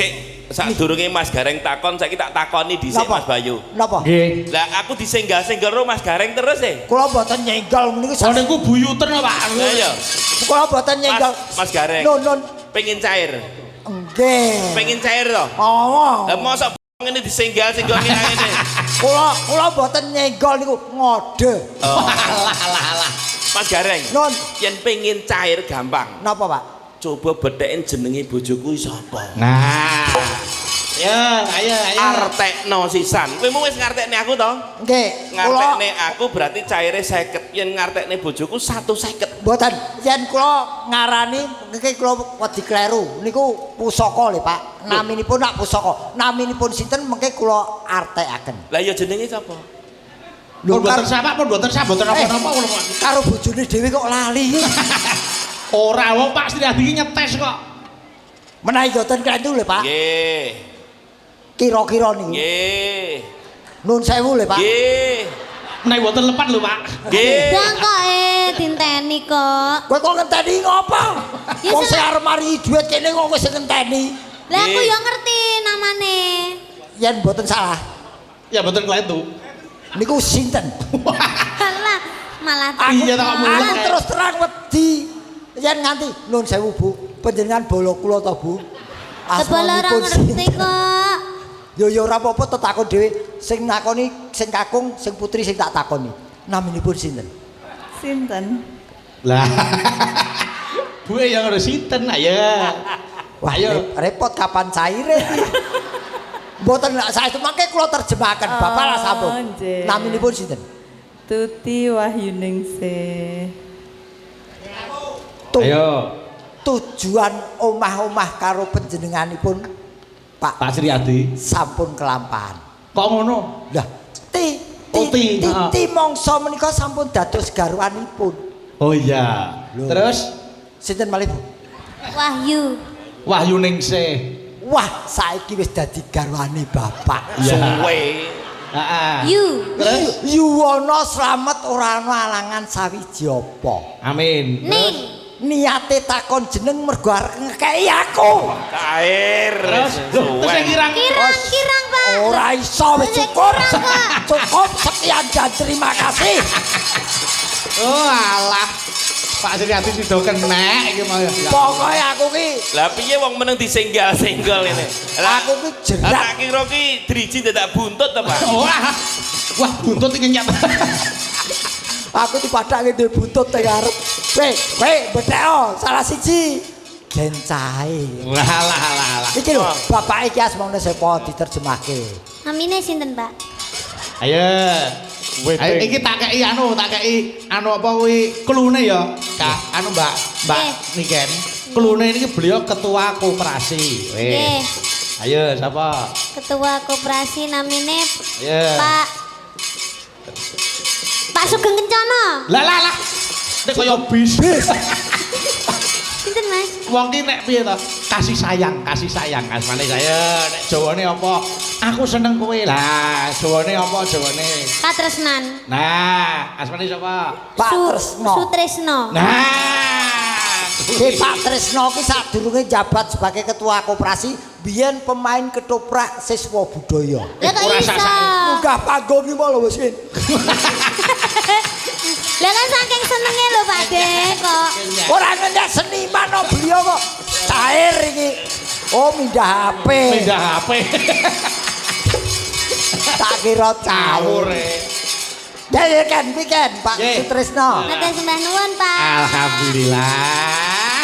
Speaker 4: sadurunge Mas Gareng takon saiki tak takoni dhisik
Speaker 1: Napa?
Speaker 4: Mas Bayu.
Speaker 1: Napa?
Speaker 2: Nggih.
Speaker 4: Lah aku disenggol-senggol karo Mas Gareng terus
Speaker 1: Kula mboten nyenggol niku.
Speaker 2: Oh niku buyuten Pak.
Speaker 4: Lah ya.
Speaker 1: Kula mboten nyenggol.
Speaker 4: Mas Gareng.
Speaker 1: Nun.
Speaker 4: Pengen cair.
Speaker 1: Nggih.
Speaker 4: Pengen cair to?
Speaker 1: Oh.
Speaker 4: Lah mosok ngene disenggol-senggol ngene.
Speaker 1: Kula mboten nyenggol niku ngode.
Speaker 2: Alah.
Speaker 4: Mas Gareng.
Speaker 1: Nun.
Speaker 4: Yen pengen cair gampang.
Speaker 1: Napa, Pak?
Speaker 4: Coba bedheken jenenge bojoku sapa.
Speaker 2: Nah. Ya, ayo.
Speaker 4: Artekno sisan. Kowe mung wis ngartekne aku to?
Speaker 1: Nggih.
Speaker 4: Ngartekne aku berarti caire 50. Yen ngartekne bojoku 150.
Speaker 1: Mboten, yen kula ngarani niki kula wedi kleru. Niku pusaka lho, Pak. Naminipun nak pusaka. Naminipun sinten mengke kula artekaken.
Speaker 4: Lah ya jenenge sapa?
Speaker 2: Pun mboten sapa, pun mboten napa-napa kula.
Speaker 1: Karo bojone dhewe kok lali.
Speaker 2: Ora wong Pak Sri Adi nyetes kok.
Speaker 1: Menawi boten klentu lho, Pak.
Speaker 4: Nggih.
Speaker 1: Kira-kira niku.
Speaker 4: Nggih.
Speaker 1: Nun sewu lho, Pak.
Speaker 4: Nggih.
Speaker 2: Menawi boten lepat lho Pak.
Speaker 4: Nggih.
Speaker 3: Dang kok dinteni kok.
Speaker 1: Kowe kok ngenteni ngopo?
Speaker 3: Ya,
Speaker 1: Wong
Speaker 3: Sa.
Speaker 1: sing arep mari duit kene kok wis ngenteni.
Speaker 3: Lah aku
Speaker 4: Nggih.
Speaker 3: ya ngerti namane.
Speaker 1: Yen mboten salah,
Speaker 2: Ya boten klentu.
Speaker 1: niku sinten?
Speaker 3: Alah, malah
Speaker 2: Iya, tak
Speaker 1: Aku
Speaker 2: mulai.
Speaker 1: terus terang wedi. Yen nganti nun sewu, Bu. Panjenengan bolo kula to, Bu?
Speaker 3: kepala ora
Speaker 1: Asmanipun
Speaker 3: ngerti
Speaker 1: sinten?
Speaker 3: kok.
Speaker 1: Yo ora apa-apa to takon dhewe. Sing nakoni sing kakung, sing putri sing tak takoni. Naminipun sinten?
Speaker 6: Sinten?
Speaker 2: Lah. Bu yang harus sinten ayo.
Speaker 1: Wah,
Speaker 2: Ayo.
Speaker 1: repot kapan caire. Mboten saestu mangke kula terjemahkan Bapak lah sampun.
Speaker 6: nggih.
Speaker 1: Naminipun sinten?
Speaker 6: Tuti Wahyuningsih.
Speaker 2: Ayo.
Speaker 1: Tujuan omah-omah karo panjenenganipun Pak
Speaker 2: Pak Sri Adi.
Speaker 1: sampun kelampahan.
Speaker 2: Kok ngono?
Speaker 1: Lah,
Speaker 2: Oh, ti, heeh.
Speaker 1: ti mongso menika sampun dados garwanipun.
Speaker 2: Oh iya.
Speaker 1: Loh.
Speaker 2: Terus
Speaker 1: Sinten malih, Bu?
Speaker 3: Wahyu.
Speaker 2: Wahyu Ningsih.
Speaker 1: Wah, saiki wis dadi garwane Bapak.
Speaker 2: Iya.
Speaker 4: Suwe.
Speaker 2: Heeh.
Speaker 3: Yu.
Speaker 2: Terus
Speaker 1: Yuwana slamet ora ana alangan sawiji apa.
Speaker 2: amin.
Speaker 3: Ning.
Speaker 1: Niate takon jeneng mergo arep ngekeki aku.
Speaker 4: Cair.
Speaker 2: Terus terus yang kirang.
Speaker 3: Kirang, Pak.
Speaker 1: Ora iso wis cukup. Cukup sekian dan terima kasih.
Speaker 2: Oh alah. Pak Sri Adi sido kenek iki mau ya.
Speaker 1: Pokoke aku ki
Speaker 4: Lah piye wong meneng disenggol-senggol ini? Lah
Speaker 1: aku ki
Speaker 4: tak
Speaker 1: jerak.
Speaker 4: kira ki driji dadak buntut ta, Pak?
Speaker 2: Wah. Wah, buntut iki nyat.
Speaker 1: Aku dipadake duwe buntut teng arep. Kowe betheo salah siji. Den cahe.
Speaker 2: Wah, alah.
Speaker 1: Iki lho, bapak iki asmane sapa diterjemahke.
Speaker 3: Namine sinten, Pak?
Speaker 2: Ayo. Ayo iki tak kei anu apa kuwi klune ya. Kak, anu Mbak
Speaker 3: Nggih.
Speaker 2: Niken. Klune niki beliau ketua koperasi.
Speaker 3: Nggih.
Speaker 2: Ayo sapa?
Speaker 3: Ketua koperasi namine
Speaker 2: Ayo.
Speaker 3: Pak Sugeng Kencana.
Speaker 2: Lah. Nek kaya bis.
Speaker 3: Sinten, Mas?
Speaker 2: Wong ki nek piye to? Kasih sayang asmane saya. Nek Jawane apa? Aku seneng kowe lah. Jawane apa Jawane?
Speaker 3: Katresnan.
Speaker 2: Nah, asmane sapa?
Speaker 1: Pak Tresno.
Speaker 3: Sutresno.
Speaker 2: Nah.
Speaker 1: Pak Tresno ki sadurunge jabat sebagai ketua koperasi, biyen pemain ketoprak siswa budaya.
Speaker 3: Lah kok
Speaker 2: Ora
Speaker 3: iso?
Speaker 2: sak-sak.
Speaker 1: Munggah panggung iki lho wis.
Speaker 3: Lah kan saking senenge lho Pak De kok.
Speaker 1: Ora ngendek seniman no beliau kok. Cair iki. Oh, mindah HP.
Speaker 2: Pindah HP.
Speaker 1: Tak kira cair. Ya kan weekend Pak
Speaker 2: Nggih.
Speaker 1: Sutresno.
Speaker 3: Matur sembah nuwun Pak.
Speaker 2: Alhamdulillah.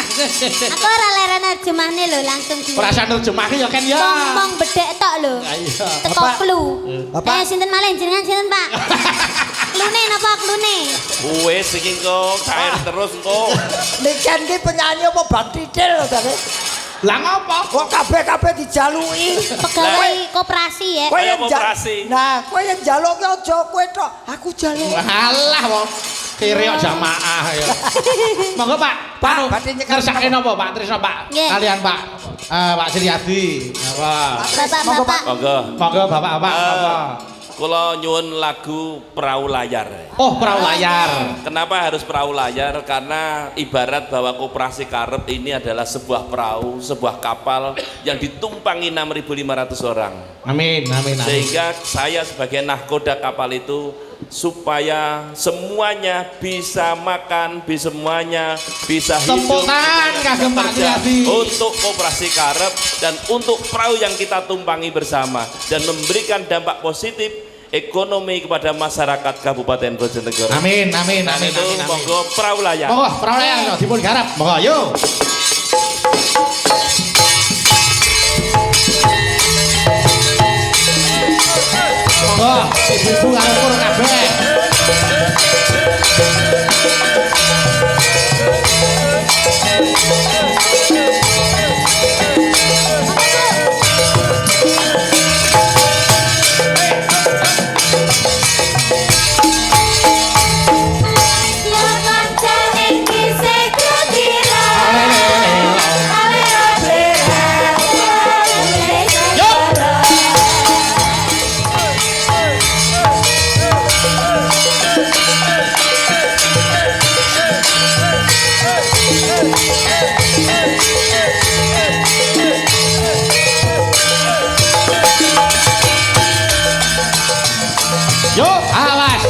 Speaker 3: Aku ora leren nerjemahne lho langsung di.
Speaker 2: Perasaan nerjemahke ya kan ya.
Speaker 3: Ngomong bedek tok lho.
Speaker 2: Ayo.
Speaker 3: Teko
Speaker 1: Bapak.
Speaker 3: klu.
Speaker 1: Bapak.
Speaker 3: Sinten malih jenengan sinten Pak? Klune napa klune?
Speaker 4: Wis iki engko cair terus engko.
Speaker 1: Weekend ki penyanyi apa Bang Titil lho tadi.
Speaker 2: Lah ngopo?
Speaker 1: Kok kabeh dijaluki.
Speaker 3: Pegawai koperasi ya.
Speaker 1: Kowe
Speaker 4: Kaya
Speaker 1: yang
Speaker 4: koperasi.
Speaker 1: Nah, kowe yang njaluk ki aja kowe tok. Aku jaluk.
Speaker 2: Alah wong kiri kok jamaah ya. Monggo Pak.
Speaker 1: Pak,
Speaker 2: Anu,
Speaker 1: badhe nyekel
Speaker 2: ngersake napa Pak Trisno Pak?
Speaker 3: Nggih.
Speaker 2: Kalian Pak Pak Sri Adi. Apa?
Speaker 3: Bapak-bapak.
Speaker 4: Monggo.
Speaker 2: Monggo Bapak-bapak apa?
Speaker 4: Kula nyuwun lagu Perahu Layar.
Speaker 2: Oh, perahu layar.
Speaker 4: Kenapa harus perahu layar? Karena ibarat bahwa Koperasi Karep ini adalah sebuah perahu, sebuah kapal yang ditumpangi 6.500 orang.
Speaker 2: Amin, amin, amin.
Speaker 4: Sehingga saya sebagai nahkoda kapal itu supaya semuanya bisa makan, bisa semuanya bisa
Speaker 2: Tepuk
Speaker 4: hidup,
Speaker 2: tangan kagem Pak
Speaker 4: bekerja
Speaker 2: Triadi.
Speaker 4: untuk Koperasi Karep dan untuk perahu yang kita tumpangi bersama dan memberikan dampak positif ekonomi kepada masyarakat Kabupaten Bojonegoro.
Speaker 2: Amin, amin,
Speaker 4: Dan
Speaker 2: amin,
Speaker 4: itu
Speaker 2: amin, amin.
Speaker 4: monggo perahu layar.
Speaker 2: Monggo, perahu layar yo dipun garap. Monggo, yuk. Monggo, ibu-ibu ngalungkur kabeh. Yuk, awas.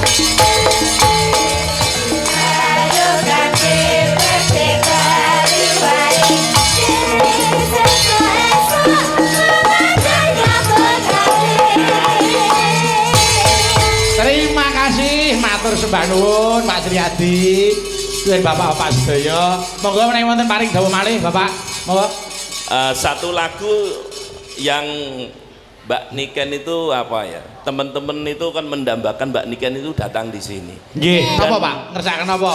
Speaker 2: Terima kasih, matur sembah nuwun Pak Triadi. Duwen bapak-bapak sedaya. Monggo menawi wonten paring dawuh malih, Bapak. Monggo.
Speaker 4: Satu lagu yang Mbak Niken itu apa ya? Teman-teman itu kan mendambakan Mbak Niken itu datang di sini.
Speaker 2: Nggih,
Speaker 4: Dan-
Speaker 2: napa Pak? Ngersakaken napa?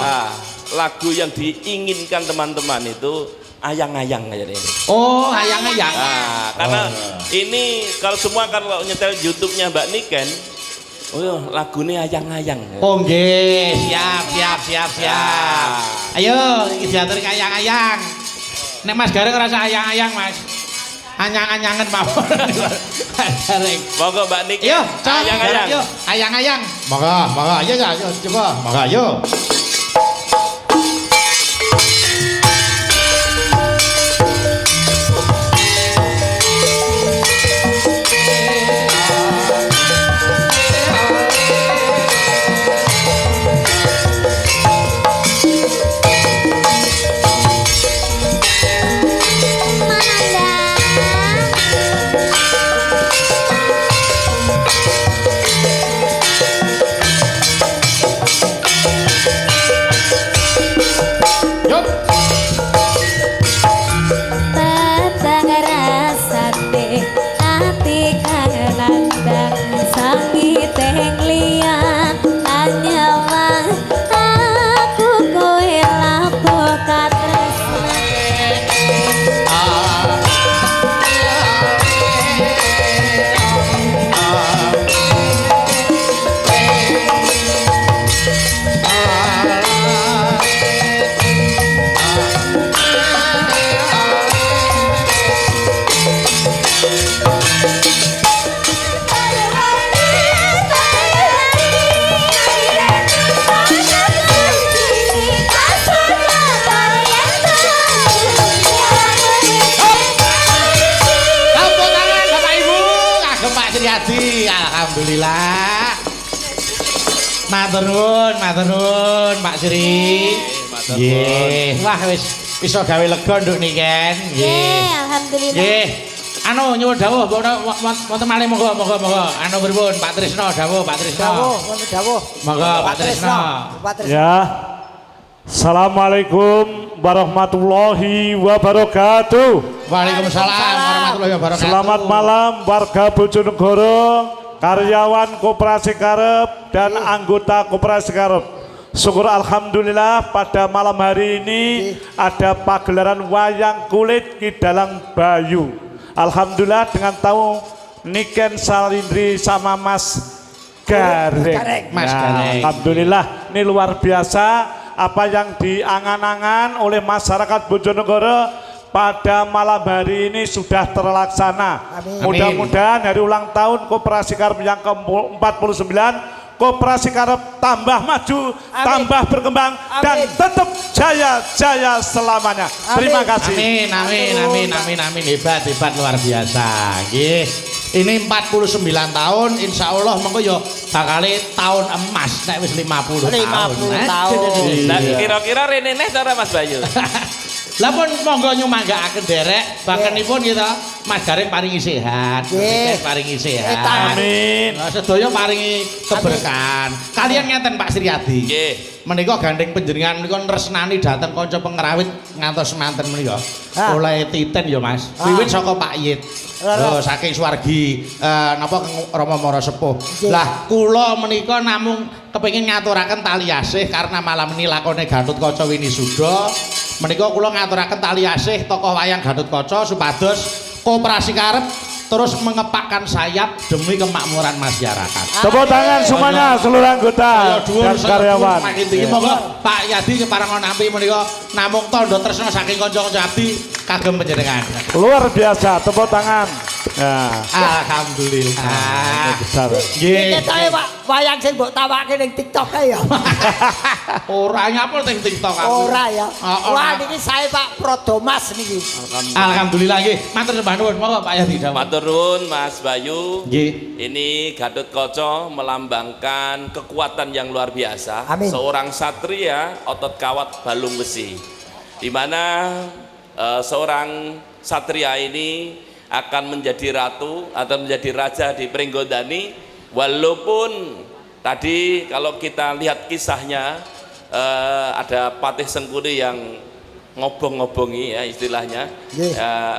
Speaker 4: Lagu yang diinginkan teman-teman itu ayang-ayang aja deh.
Speaker 2: Oh, ayang-ayang.
Speaker 4: Karena ini kalau semua kan kalau nyetel YouTube-nya Mbak Niken, oh lagunya ayang-ayang.
Speaker 2: Oh nggih, siap. Ayo, iki diatur ayang-ayang. Nek Mas Gareng ngerasa ayang-ayang, Mas. Anyang-anyangan mawon. Gareng.
Speaker 4: Monggo Mbak Niken.
Speaker 2: Yo,
Speaker 4: ayang-ayang.
Speaker 2: Yo, ayang-ayang. Monggo, ayo coba. Monggo, ayo. Yuk.
Speaker 3: Tatang rasane ati kang nandang sangiteng liyan anyawang aku kowe lapo katresnane.
Speaker 2: Tepuk tangan Bapak Ibu, kagem Pak Triadi. Alhamdulillah. Matur nuwun Pak Sri.
Speaker 4: matur
Speaker 2: Nggih. Wah wis iso gawe lega nduk Niken.
Speaker 3: Nggih, alhamdulillah.
Speaker 2: Nggih. Anu nyuwun dawuh wonten malih monggo. Anu pripun Pak Trisno dawuh Pak Trisno.
Speaker 1: Dawuh.
Speaker 2: Monggo Pak Trisno.
Speaker 1: Pak Trisno.
Speaker 7: Ya. Assalamualaikum warahmatullahi wabarakatuh.
Speaker 2: Waalaikumsalam warahmatullahi wabarakatuh.
Speaker 7: Selamat malam warga Bojonegoro, karyawan Koperasi Karep dan anggota Koperasi Karep. Syukur alhamdulillah pada malam hari ini ada pagelaran wayang kulit Ki Dalang Bayu. Alhamdulillah dengan tahu Niken Salindri sama Mas Gareng.
Speaker 2: Mas
Speaker 7: Nah,
Speaker 2: Gareng.
Speaker 7: alhamdulillah ini luar biasa apa yang diangan-angan oleh masyarakat Bojonegoro pada malam hari ini sudah terlaksana.
Speaker 1: Amin.
Speaker 7: Mudah-mudahan hari ulang tahun Koperasi Karep yang ke-49 Koperasi Karep tambah maju, tambah berkembang dan tetap jaya-jaya selamanya. Terima kasih.
Speaker 2: Amin. Hebat luar biasa. Nggih. Ini 49 tahun, insya Allah mengko yo bakal tahun emas nek wis 50 tahun.
Speaker 1: 50 tahun.
Speaker 4: Nah, kira-kira rene neh ta ora Mas Bayu?
Speaker 2: Lah pun monggo nyumanggaaken derek bakenipun kita Mas Gareng paringi sehat, paringi sehat.
Speaker 7: Amin.
Speaker 2: Sedaya paringi keberkahan. Kalian ngeten Pak Sriyadi.
Speaker 4: Nggih.
Speaker 2: Menika gandeng panjenengan menika tresnani dhateng kanca pengrawit ngantos semanten menika. Oleh titen ya Mas. Wiwit saka Pak Yit. Lho saking swargi napa Rama Mara Sepuh. Lah kula menika namung kepengin ngaturaken tali asih karena malam ini lakone Gatotkaca Winisuda. Menika kula ngaturaken tali asih tokoh wayang Gatotkaca supados Koperasi Karep terus mengepakkan sayap demi kemakmuran masyarakat.
Speaker 7: Tepuk tangan semuanya seluruh anggota dan karyawan.
Speaker 2: Monggo Pak Yadi keparenga nampi menika namung tandha tresna saking kanca-kanca abdi kagem panjenengan.
Speaker 7: Luar biasa, tepuk tangan. Ya.
Speaker 2: Alhamdulillah.
Speaker 7: Besar.
Speaker 2: Nggih.
Speaker 1: Ketoke Pak, wayang sing mbok tawake ning TikTok kae ya.
Speaker 2: Ora nyapul teng TikTok aku.
Speaker 1: Ora ya. Wah niki sae Pak Prodomas niki.
Speaker 2: Alhamdulillah nggih. Matur sembah nuwun monggo Pak Yadi.
Speaker 4: Matur nuwun Mas Bayu.
Speaker 2: Nggih.
Speaker 4: Ini Gatotkaca melambangkan kekuatan yang luar biasa.
Speaker 1: Amin.
Speaker 4: Seorang satria otot kawat balung besi. Di mana seorang satria ini akan menjadi ratu atau menjadi raja di Pringgondani, walaupun tadi kalau kita lihat kisahnya ada Patih Sengkuni yang ngobong-ngobongi ya istilahnya.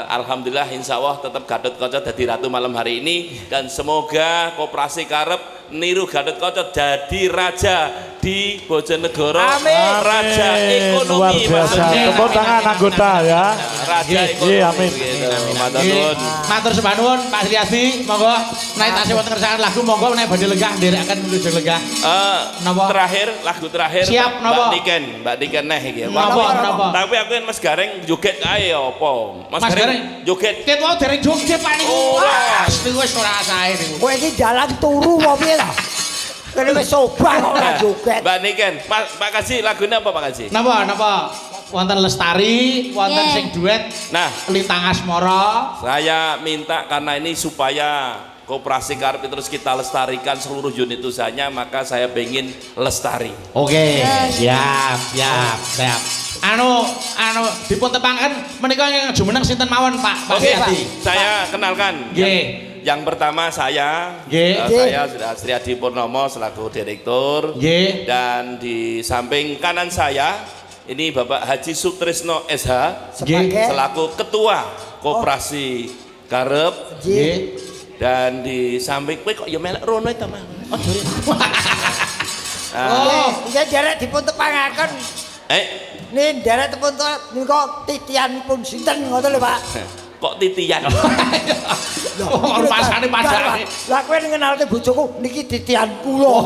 Speaker 4: Alhamdulillah insya Allah tetap Gatotkaca jadi ratu malam hari ini, dan semoga Koperasi Karep niru Gatotkaca jadi raja di Bojonegoro.
Speaker 1: Amin.
Speaker 4: Raja ekonomi.
Speaker 7: Luar biasa.
Speaker 4: maksudnya.
Speaker 7: Tepuk tangan anggota ya.
Speaker 4: Raja ekonomi.
Speaker 7: Amin.
Speaker 4: Gitu. Matur nuwun.
Speaker 2: Matur sembah nuwun Pak Sriyadi, monggo menawi tasih wonten kersakaken lagu monggo menawi badhe lenggah nderekaken menuju lenggah. Napa?
Speaker 4: Terakhir lagu terakhir.
Speaker 2: Siap, napa?
Speaker 4: Mbak Niken neh iki.
Speaker 2: Napa?
Speaker 4: Tapi aku kan Mas Gareng joget ae apa?
Speaker 2: Mas Gareng
Speaker 4: joget.
Speaker 2: Ket wae dereng joget Pak niku. Wes niku wis ora sae niku.
Speaker 1: Kowe iki jalan turu apa piye ta? Kene wis sobah kok ora joget.
Speaker 4: Mbak Niken, Pak Kaji lagune apa Pak Kaji?
Speaker 2: Napa? Wonten Lestari, wonten sing duet.
Speaker 4: Nah,
Speaker 2: Lintang Asmara.
Speaker 4: saya minta karena ini supaya Koperasi Karep terus kita lestarikan seluruh unit usahanya, maka saya pengen lestari.
Speaker 2: Oke, siap. Anu dipun tepangaken menika yang jumeneng sinten mawon Pak
Speaker 4: Oke,
Speaker 2: Sriyadi.
Speaker 4: saya kenalkan.
Speaker 2: Nggih.
Speaker 4: Yang pertama saya sudah Sriyadi Purnomo selaku direktur.
Speaker 2: Nggih.
Speaker 4: Dan di samping kanan saya ini Bapak Haji Sutrisno SH
Speaker 1: Sebagai
Speaker 4: selaku ketua Koperasi Karep.
Speaker 2: Nggih.
Speaker 4: Dan di samping kowe kok ya melek rono itu Mang. Oh, sorry.
Speaker 1: Iya derek dipun tepangaken. Nih derek dipun niku titianipun sinten ngoten lho Pak.
Speaker 4: Kok titian?
Speaker 2: Ormasane padane.
Speaker 1: Lah kowe ngenalke bojoku niki titian kula.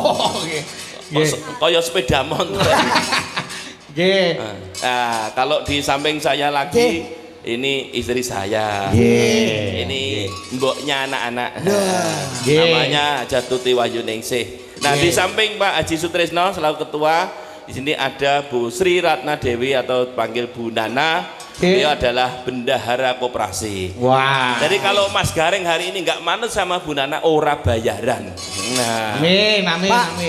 Speaker 2: Nggih.
Speaker 4: Kaya sepeda motor.
Speaker 2: Nggih.
Speaker 4: Nah, kalau di samping saya lagi ini istri saya. Ini mboknya anak-anak. Namanya Jatuti Wahyuningsih. Nah, di samping Pak Haji Sutrisno selaku ketua, di sini ada Bu Sri Ratna Dewi atau panggil Bu Nana. Beliau adalah bendahara koperasi.
Speaker 2: Wah.
Speaker 4: Jadi kalau Mas Gareng hari ini nggak manut sama Bu Nana, ora bayaran. Nah,
Speaker 2: Amin.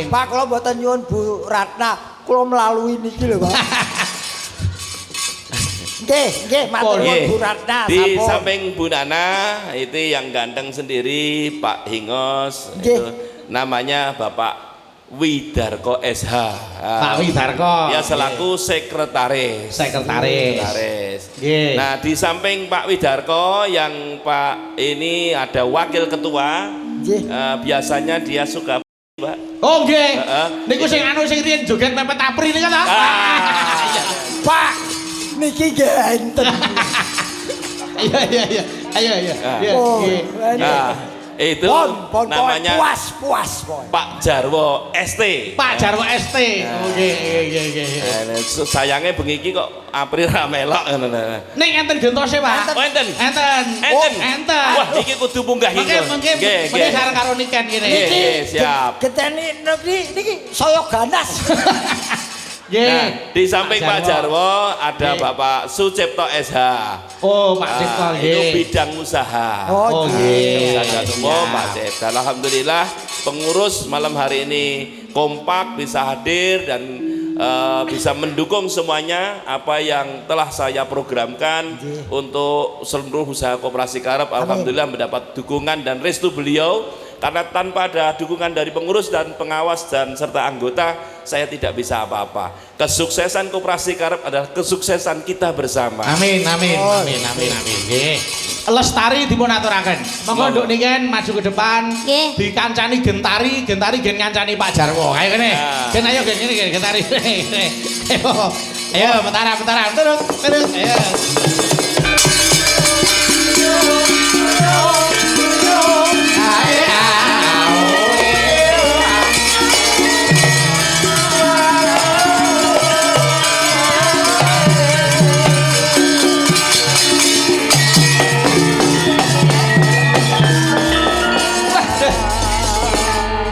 Speaker 1: Pak kula mboten nyuwun Bu Ratna, kula melalui niki lho Pak. Nggih, matur nuwun Bu Ratna.
Speaker 4: Di samping Bu Nana itu yang ganteng sendiri Pak Hingos, itu namanya Bapak Widarko SH.
Speaker 2: Pak Widarko.
Speaker 4: Ya selaku sekretaris.
Speaker 2: Nggih.
Speaker 4: Nah, di samping Pak Widarko yang Pak ini ada wakil ketua. Biasanya dia suka Pak.
Speaker 2: Oh nggih. Niku sing sing riyen joget mepet apri niku ta?
Speaker 1: Pak niki genten.
Speaker 2: Iya. Ayo.
Speaker 1: Oh,
Speaker 4: Itu
Speaker 1: pon
Speaker 4: namanya
Speaker 1: puas poin.
Speaker 4: Pak Jarwo ST.
Speaker 2: Pak Jarwo ST. Oke.
Speaker 4: Sayangnya bengi iki kok April ra melok ngono.
Speaker 2: Ning enten gentose, Pak.
Speaker 4: Oh, enten.
Speaker 2: Enten.
Speaker 4: Wah, iki kudu munggah iki.
Speaker 2: Mungkin sareng karo Niken kene.
Speaker 4: Nggih, siap.
Speaker 1: Geteni niki saya ganas.
Speaker 4: Nah, di samping Pak Jarwo ada Bapak Sucipto SH.
Speaker 2: Oh, Pak Cipto nggih.
Speaker 4: Itu bidang usaha.
Speaker 1: Oh, nggih.
Speaker 4: Usaha umum Pak Cipto. Alhamdulillah pengurus malam hari ini kompak bisa hadir dan bisa mendukung semuanya apa yang telah saya programkan untuk seluruh usaha koperasi Karep. Alhamdulillah mendapat dukungan dan restu beliau. Karena tanpa ada dukungan dari pengurus dan pengawas dan serta anggota, saya tidak bisa apa-apa. Kesuksesan Koperasi Karep adalah kesuksesan kita bersama.
Speaker 2: Amin. Nggih. Lestari dipun aturaken. Monggo nduk niken maju ke depan.
Speaker 3: Nggih.
Speaker 2: Dikancani Gentari gen ngancani Pak Jarwo. Ayo kene. Gen ayo gen ngene gen Gentari. Ayo, mentara. Terus. Ayo.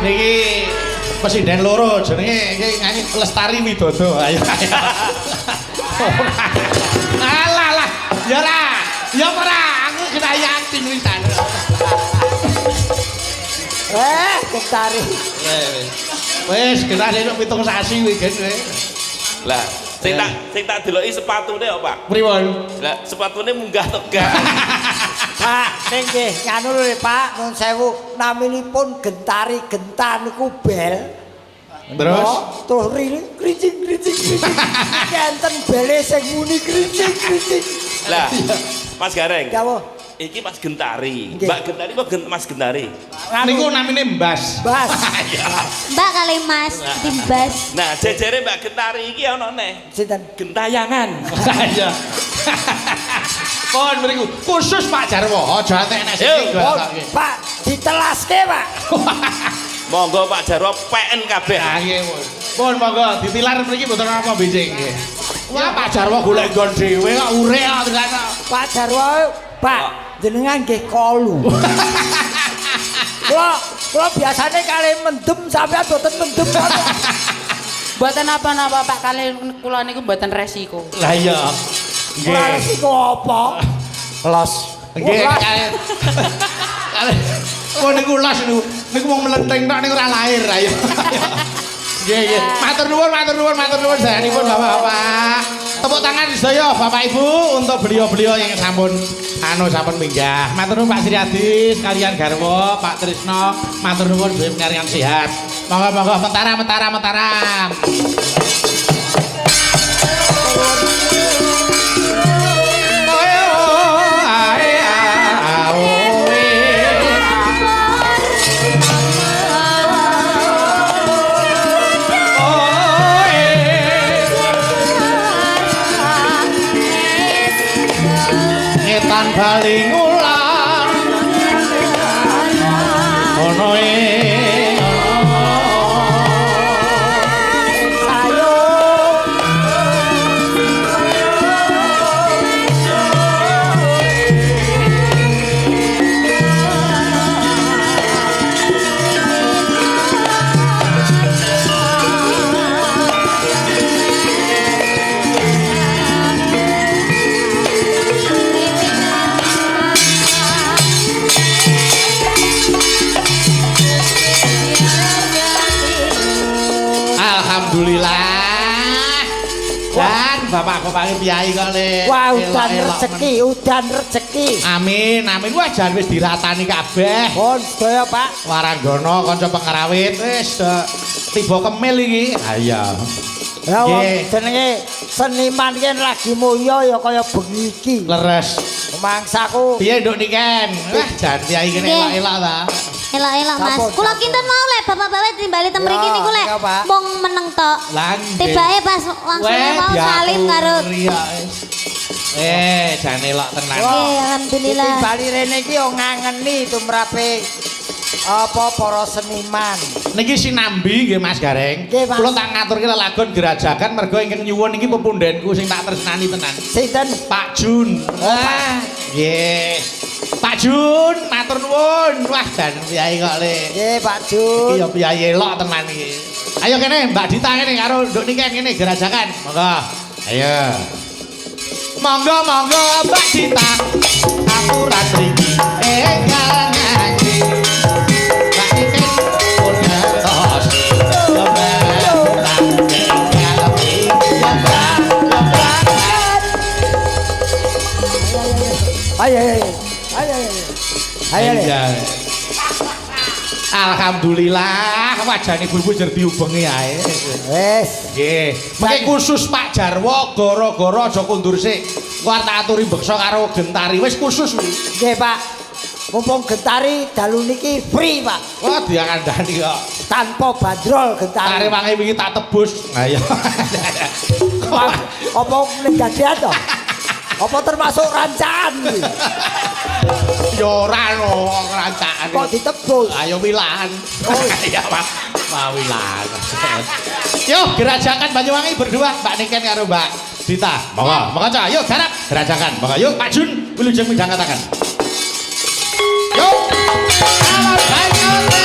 Speaker 2: Niki presiden loro jenenge iki nyanyi Lestari Widodo. Ayo. Alah. Ya ora, aku kena yakin wisan.
Speaker 1: Getari.
Speaker 2: Wes, kita nek pitung sasi kuwi gen kowe.
Speaker 4: Lah, sing tak deloki sepatune kok, Pak.
Speaker 2: Pripun?
Speaker 4: Lah, sepatune munggah tegak.
Speaker 1: Pak, ning nggih nganu lho Pak, nun sewu naminipun Gentari Gentan niku bel.
Speaker 2: Terus
Speaker 1: terus kricing. Enten bele sing muni kricing.
Speaker 4: Lah, Mas Gareng.
Speaker 1: Jawo.
Speaker 4: Iki Mas Gentari.
Speaker 1: Nggih.
Speaker 4: Mbak Gentari apa Mas Gentari?
Speaker 2: niku namine Mbas.
Speaker 1: Bas.
Speaker 3: Mbak kali Mas Timbas.
Speaker 4: Nah, jejere Mbak Gentari iki ana neh.
Speaker 1: Sinten?
Speaker 4: Gentayangan.
Speaker 2: Iya. Pon mriku khusus Pak Jarwo, aja entek sing
Speaker 1: Pon, Pak, ditelaske, Pak.
Speaker 4: Monggo Pak Jarwo PN kabeh.
Speaker 2: Ah nggih, Pon monggo ditilar mriki mboten apa becik nggih. Wah, Pak Jarwo golek nggon dhewe kok urek kok tenan.
Speaker 1: Pak Jarwo, Pak, jenengan nggih kolu. Kula biasane kali mendem sampean boten mendem.
Speaker 8: Mboten apa-apa Pak, kali kula niku mboten resiko.
Speaker 2: Lah iya.
Speaker 1: Ora resiko apa?
Speaker 2: Los. Nggih, kok niku los niku mung melenteng tok niku ora lahir ayo. Nggih. Matur nuwun sayanipun Bapak-bapak. Tepuk tangan sedaya Bapak Ibu untuk beliau-beliau yang sampun minggah. Matur nuwun Pak Sriadi sekalian garwa, Pak Trisno, matur nuwun panjenengan sehat. Monggo mentara. Ngetan bali ngulang ono Alhamdulillah. Dan bapak-bapak piyai kok le.
Speaker 1: Wah, udan rezeki.
Speaker 2: Amin. Wah, jan wis diratani kabeh.
Speaker 1: Pun sedaya, Pak.
Speaker 2: Waranggana kanca pengrawit wis tiba kemil iki. Ha iya.
Speaker 1: Ya wong jenenge seniman yen lagi mulya ya kaya bengi iki.
Speaker 2: Leres.
Speaker 1: Mangsaku.
Speaker 2: Piye nduk niken? Wah, jan piyai kene elok-elok ta.
Speaker 3: Elok-elok Mas. Kula kinten mau le bapak-bapak timbali teng mriki niku le mung meneng tok. Tibake pas langsung mau salim karo.
Speaker 2: Jan elok tenan.
Speaker 3: Nggih, alhamdulillah.
Speaker 1: Timbali rene iki yo ngangeni tumrape apa para seniman.
Speaker 2: Niki sinambi nggih Mas Gareng.
Speaker 1: Nggih, Mas.
Speaker 2: Kula tak ngaturke lelagon gerajakan mergo ingkang nyuwun iki pepundhenku sing tak tresnani tenan.
Speaker 1: Sinten?
Speaker 2: Pak Jun. Ah, nggih. Pak Jun, matur nuwun. Wah, dan piyai kok le.
Speaker 1: Nggih, Pak Jun.
Speaker 2: Iya piyai elok tenan iki. Ayo kene Mbak Dita kene karo Nduk Niken kene gerajakan. Monggo. Ayo. Monggo monggo Mbak Dita. Aturan mriki enggal nyanyi. Mbak Niken pun ngertos. Yo Mbak Dita enggal mriki. Yo Mbak, yo Mbak.
Speaker 1: Ayo ayo. Ayo ayo. Ayo.
Speaker 2: Iya. Alhamdulillah wajane ibu-ibu jer diubengi ae.
Speaker 1: Wes.
Speaker 2: Nggih. Mengke khusus Pak Jarwo gara-gara aja kundur sik. Ku arep tak aturi beksa karo Gentari. Wis khusus kuwi.
Speaker 1: Nggih, Pak. Mumpung Gentari dalu niki free, Pak.
Speaker 2: Wah diakandani kok.
Speaker 1: Tanpa bandrol Gentari.
Speaker 2: Tare wangi wingi tak tebus. Nah ya.
Speaker 1: Apa ning gadean to? Apa termasuk rancaan iki?
Speaker 2: Ya ora no kerajaan.
Speaker 1: Kok ditebus?
Speaker 2: Ayo wilan.
Speaker 1: Oh
Speaker 2: iya Pak. Mau wilan. Yo gerajakan Banyuwangi berdua Mbak Niken karo Mbak Dita. Monggo, monggo Cak. Yuk garap gerajakan. Monggo yuk Pak Jun wilujeng midang katakan. Yuk. Awas Banyuwangi.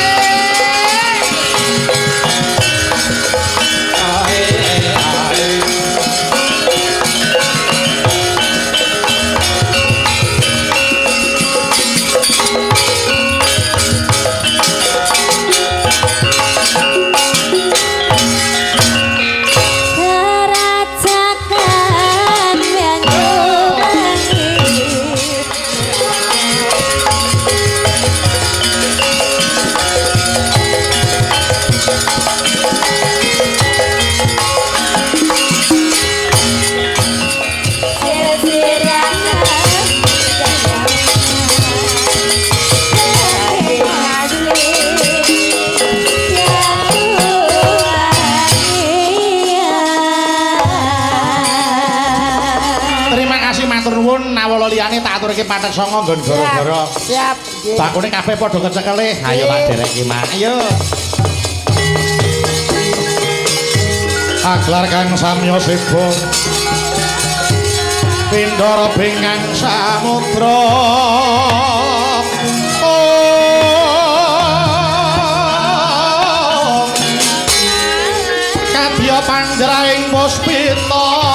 Speaker 3: Gerajakan
Speaker 2: nawala liyane tak aturke patek sanga nggon gara-gara.
Speaker 1: Siap. Nggih.
Speaker 2: Bakune kabeh padha kecekele. Ayo Pak Derek iki, Mak. Ayo. Aglar kang samya seba. Pindara bingkang samudra. Kadya panjraing puspita.